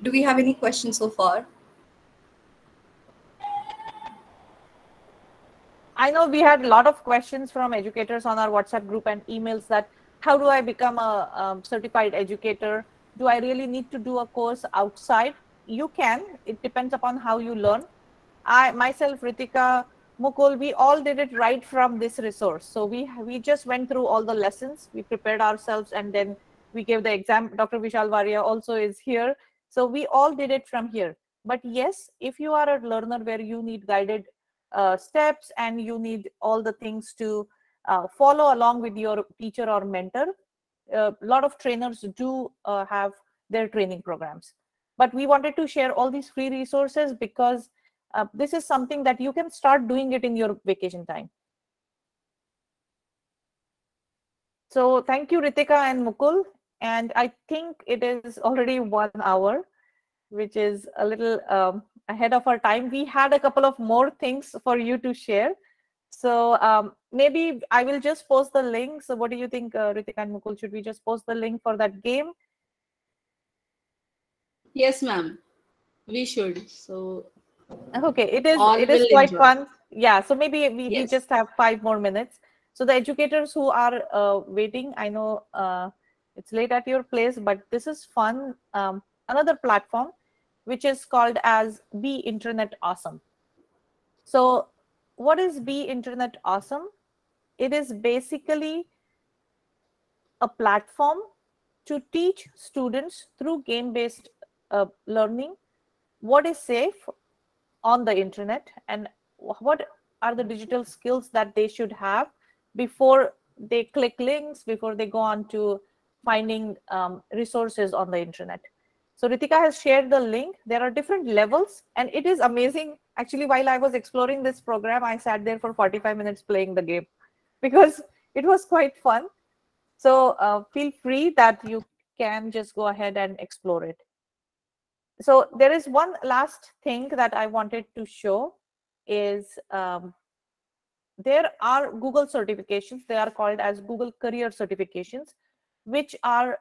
Do we have any questions so far? I know we had a lot of questions from educators on our WhatsApp group and emails that how do I become a certified educator? Do I really need to do a course outside? You can. It depends upon how you learn. I myself, Ritika, Mukul, we all did it right from this resource. So we just went through all the lessons, we prepared ourselves, and then we gave the exam. Dr. Vishal Varia also is here. So we all did it from here. But yes, if you are a learner where you need guided steps and you need all the things to follow along with your teacher or mentor, a lot of trainers do have their training programs. But we wanted to share all these free resources because this is something that you can start doing it in your vacation time. So thank you, Ritika and Mukul. And I think it is already 1 hour, which is a little ahead of our time. We had a couple of more things for you to share. So maybe I will just post the link. So what do you think, Ritika and Mukul? Should we just post the link for that game? Yes, ma'am. We should. So okay, it all is will quite enjoy. fun. Yeah, so maybe we Yes. just have 5 more minutes. So the educators who are waiting, I know it's late at your place, but this is fun. Another platform which is called as Be Internet Awesome. So what is Be Internet Awesome? It is basically a platform to teach students through game-based learning what is safe on the internet and what are the digital skills that they should have before they click links, before they go on to finding resources on the internet. So Ritika has shared the link. There are different levels and it is amazing. Actually, while I was exploring this program, I sat there for 45 minutes playing the game because it was quite fun. So feel free that you can just go ahead and explore it. So there is one last thing that I wanted to show is there are Google certifications. They are called as Google Career certifications, which are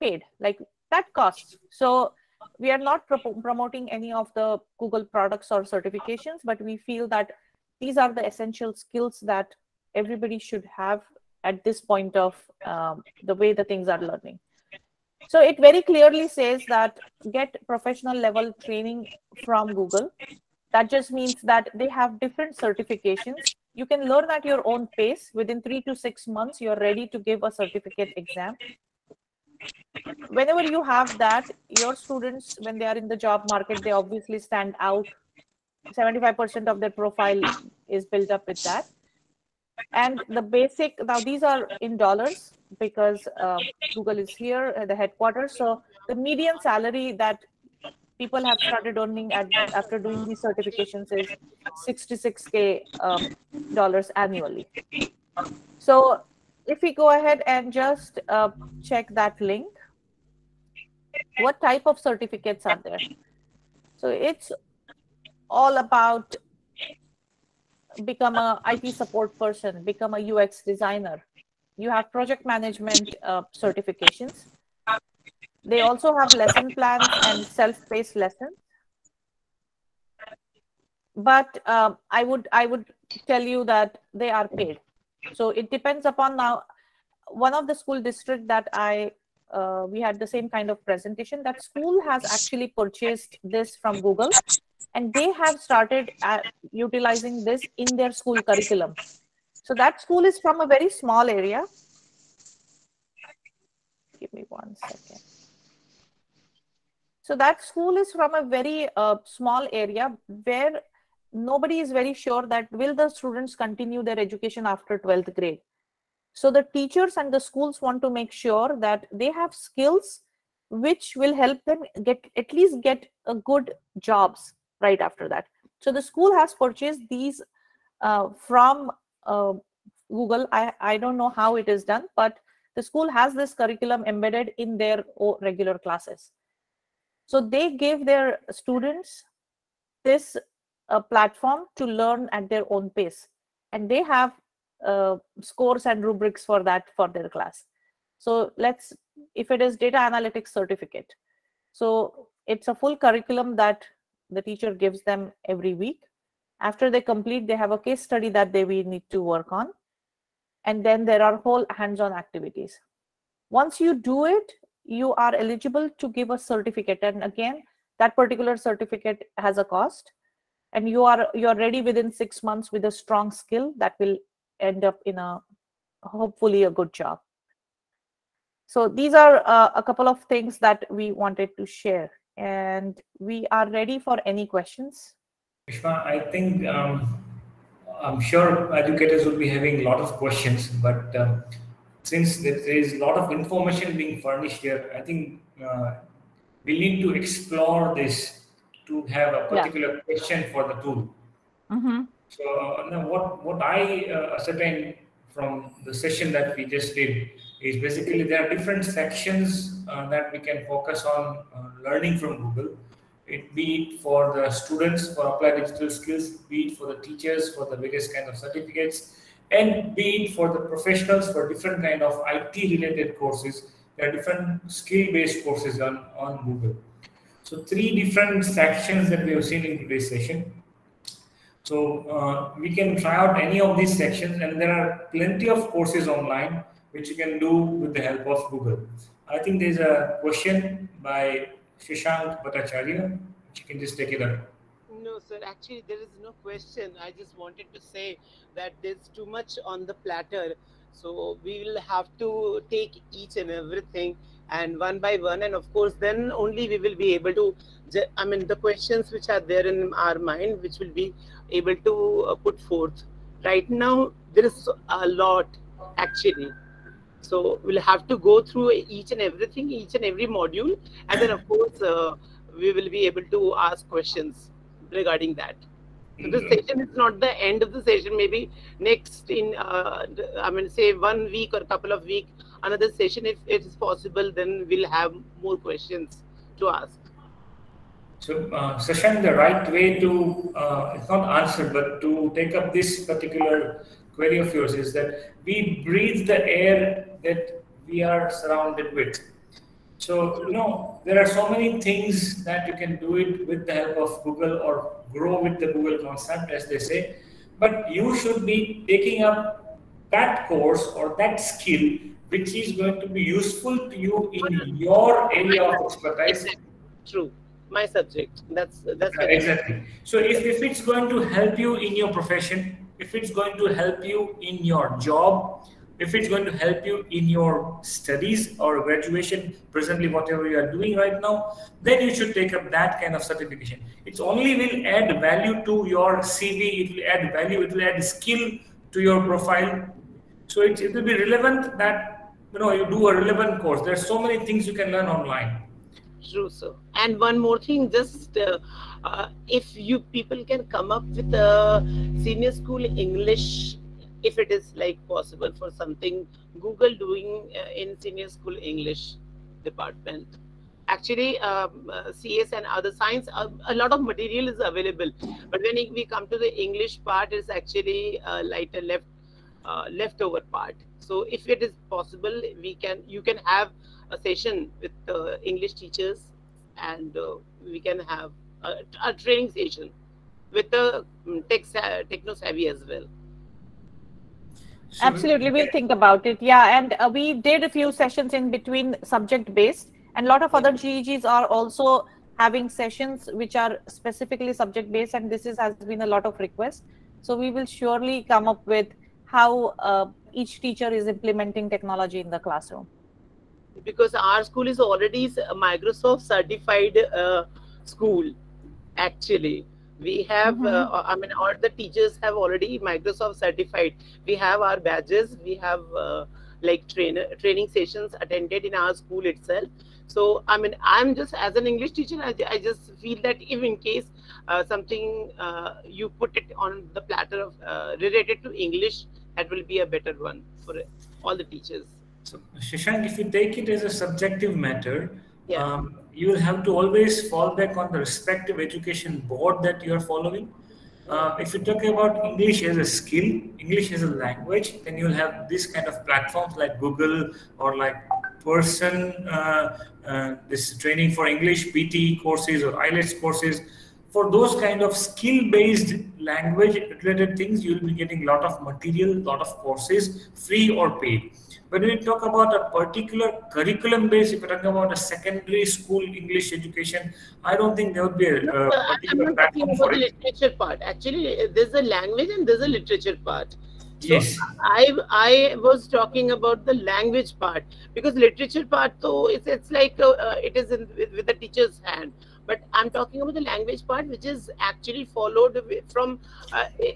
paid, like that costs. So we are not promoting any of the Google products or certifications, but we feel that these are the essential skills that everybody should have at this point of the way the things are learning. So it very clearly says that get professional level training from Google. That just means that they have different certifications. You can learn at your own pace. Within 3 to 6 months, you're ready to give a certificate exam. Whenever you have that, your students, when they are in the job market, they obviously stand out. 75% of their profile is built up with that. And the basic, now these are in dollars because Google is here at the headquarters. So the median salary that people have started earning after doing these certifications is $66K dollars annually. So if we go ahead and just check that link, what type of certificates are there? So it's all about become a IT support person, become a UX designer. You have project management certifications. They also have lesson plans and self-paced lessons. But I would tell you that they are paid. So it depends upon now. One of the school district that we had the same kind of presentation. That school has actually purchased this from Google, and they have started utilizing this in their school curriculum. So that school is from a very small area. Give me 1 second. So that school is from a very small area where nobody is very sure that will the students continue their education after 12th grade. So the teachers and the schools want to make sure that they have skills which will help them at least get a good jobs right after that. So the school has purchased these from Google. I don't know how it is done, but the school has this curriculum embedded in their regular classes. So they give their students this platform to learn at their own pace, and they have scores and rubrics for that for their class. So if it is data analytics certificate, so it's a full curriculum that the teacher gives them every week. After they complete, they have a case study that they will need to work on, and then there are whole hands-on activities. Once you do it, you are eligible to give a certificate, and again, that particular certificate has a cost, and you're ready within 6 months with a strong skill that will end up in hopefully a good job. So these are a couple of things that we wanted to share, and we are ready for any questions. Vishma, I think I'm sure educators will be having a lot of questions, but since there is a lot of information being furnished here, I think we need to explore this to have a particular question for the tool. Mm-hmm. So now what I ascertained from the session that we just did is basically there are different sections that we can focus on learning from Google. Be it for the students for applied digital skills, be it for the teachers for the various kind of certificates, and be it for the professionals for different kind of IT related courses. There are different skill based courses on Google. So 3 different sections that we have seen in today's session. So we can try out any of these sections, and there are plenty of courses online which you can do with the help of Google. I think there's a question by Shashank Bhattacharya, which you can just take it up. No, sir, actually there is no question. I just wanted to say that there's too much on the platter. So we will have to take each and everything and one by one. And of course, then only we will be able to, I mean, the questions which are there in our mind, which will be able to put forth. Right now, there is a lot actually. So we'll have to go through each and everything, each and every module. And then of course, we will be able to ask questions regarding that. So the session is not the end of the session. Maybe next in, I mean, say 1 week or a couple of weeks, another session, if it is possible, then we'll have more questions to ask. So, Sashank, the right way to, it's not answer, but to take up this particular query of yours is that we breathe the air that we are surrounded with. So, you know, there are so many things that you can do it with the help of Google or grow with the Google concept, as they say. But you should be taking up that course or that skill which is going to be useful to you in your area of expertise. True. My subject. That's exactly. So if it's going to help you in your profession, if it's going to help you in your job, if it's going to help you in your studies or graduation, presently whatever you are doing right now, then you should take up that kind of certification. It only will add value to your CV, it will add value, it will add skill to your profile. So it will be relevant that, you know, you do a relevant course. There are so many things you can learn online. True, sir. And one more thing, just if you people can come up with a senior school English, if it is like possible for something Google doing in senior school English department. Actually, CS and other science, a lot of material is available. But when we come to the English part, it's actually like a leftover part. So if it is possible, you can have a session with English teachers, and we can have a training session with the techno savvy as well. Absolutely, we'll think about it. Yeah, and we did a few sessions in between subject based, and a lot of other GEGs are also having sessions which are specifically subject based, and this has been a lot of requests. So we will surely come up with how each teacher is implementing technology in the classroom. Because our school is already a Microsoft certified school, actually. We have, I mean, all the teachers have already Microsoft certified. We have our badges, we have like training sessions attended in our school itself. So, I mean, I'm just, as an English teacher, I just feel that if in case something you put it on the platter of related to English, that will be a better one for all the teachers. So, Shashank, if you take it as a subjective matter, you will have to always fall back on the respective education board that you are following. If you talk about English as a skill, English as a language, then you'll have this kind of platforms like Google or like Person, this training for English, PT courses or IELTS courses. For those kind of skill-based language-related things, you'll be getting a lot of material, a lot of courses, free or paid. But when you talk about a particular curriculum base, if you're talking about a secondary school English education, I don't think there would be a particular platform for it. The literature part. Actually, there's a language and there's a literature part. So yes. I was talking about the language part, because literature part, though, it's like it is with the teacher's hand. But I'm talking about the language part, which is actually followed from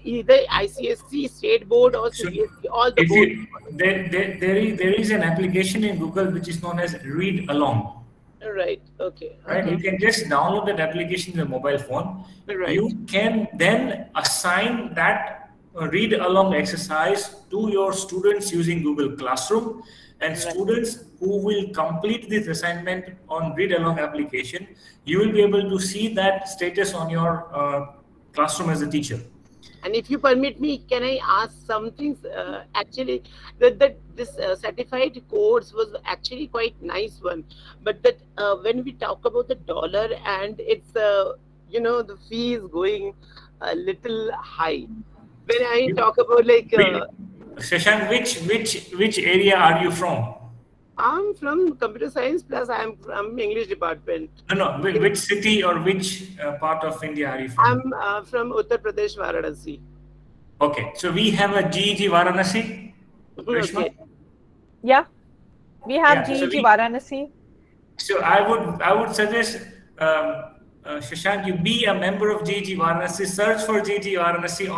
either ICSC, State Board, or CBSE, all the boards. There is an application in Google which is known as Read Along. Right. Okay. Right. You can just download that application in your mobile phone. Right. You can then assign that read along exercise to your students using Google Classroom. And students who will complete this assignment on read along application, you will be able to see that status on your classroom as a teacher. And if you permit me, can I ask something? Actually, this certified course was actually quite nice one, but that when we talk about the dollar and it's you know, the fee is going a little high. When I talk about like Shashank, which area are you from? I'm from computer science, plus I'm from English department. No, which city or which part of India are you from? I'm from Uttar Pradesh, Varanasi. Okay, so we have a GEG Varanasi. Okay. Yeah, we have GEG Varanasi. So I would suggest Shashank, you be a member of GEG Varanasi. Search for GEG Varanasi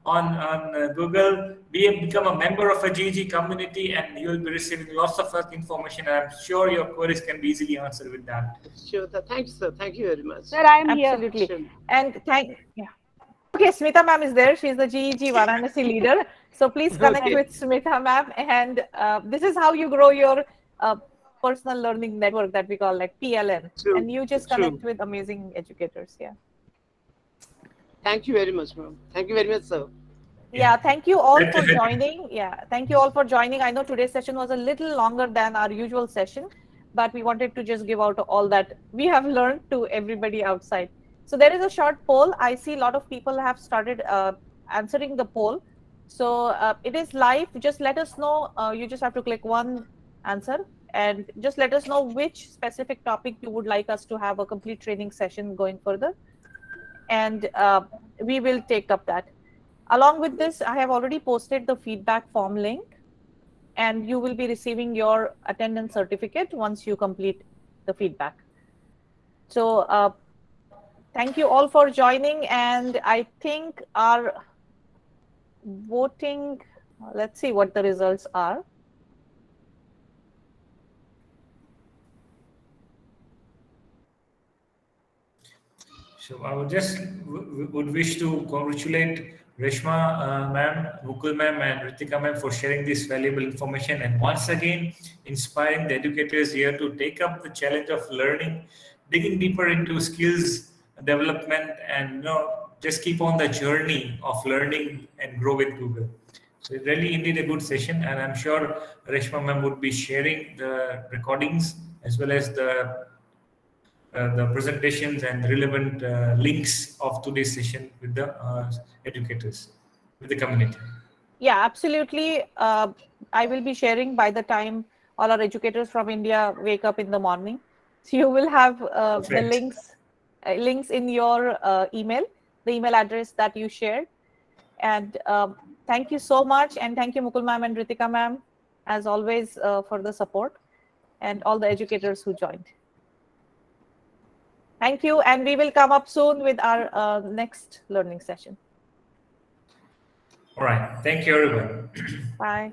on Google. Become a member of a GEG community, and you will be receiving lots of information. I'm sure your queries can be easily answered with that. Sure. Thank you, sir. Thank you very much. Sir, I am Absolutely. Sure. And okay, Smita ma'am is there. She's the GEG Varanasi leader. So please connect with Smita ma'am. And this is how you grow your personal learning network that we call like PLN. True. And you just connect with amazing educators. Yeah. Thank you very much, ma'am. Thank you very much, sir. Yeah, thank you all for joining. Yeah, thank you all for joining. I know today's session was a little longer than our usual session, but we wanted to just give out all that we have learned to everybody outside. So there is a short poll. I see a lot of people have started answering the poll. So it is live. Just let us know. You just have to click one answer and just let us know which specific topic you would like us to have a complete training session going further. And we will take up that. Along with this, I have already posted the feedback form link, and you will be receiving your attendance certificate once you complete the feedback. So thank you all for joining, and I think our voting, let's see what the results are. So I would just would wish to congratulate Reshma ma'am, Mukul ma'am, and Ritika ma'am for sharing this valuable information, and once again inspiring the educators here to take up the challenge of learning, digging deeper into skills development, and just keep on the journey of learning and grow with Google. So it's really indeed a good session, and I'm sure Reshma ma'am would be sharing the recordings as well as the presentations and relevant links of today's session with the educators, with the community. Yeah, absolutely. I will be sharing by the time all our educators from India wake up in the morning. So you will have the links in your email, the email address that you shared. And thank you so much. And thank you, Mukul ma'am and Ritika ma'am, as always, for the support, and all the educators who joined. Thank you, and we will come up soon with our next learning session. All right. Thank you, everyone. Bye.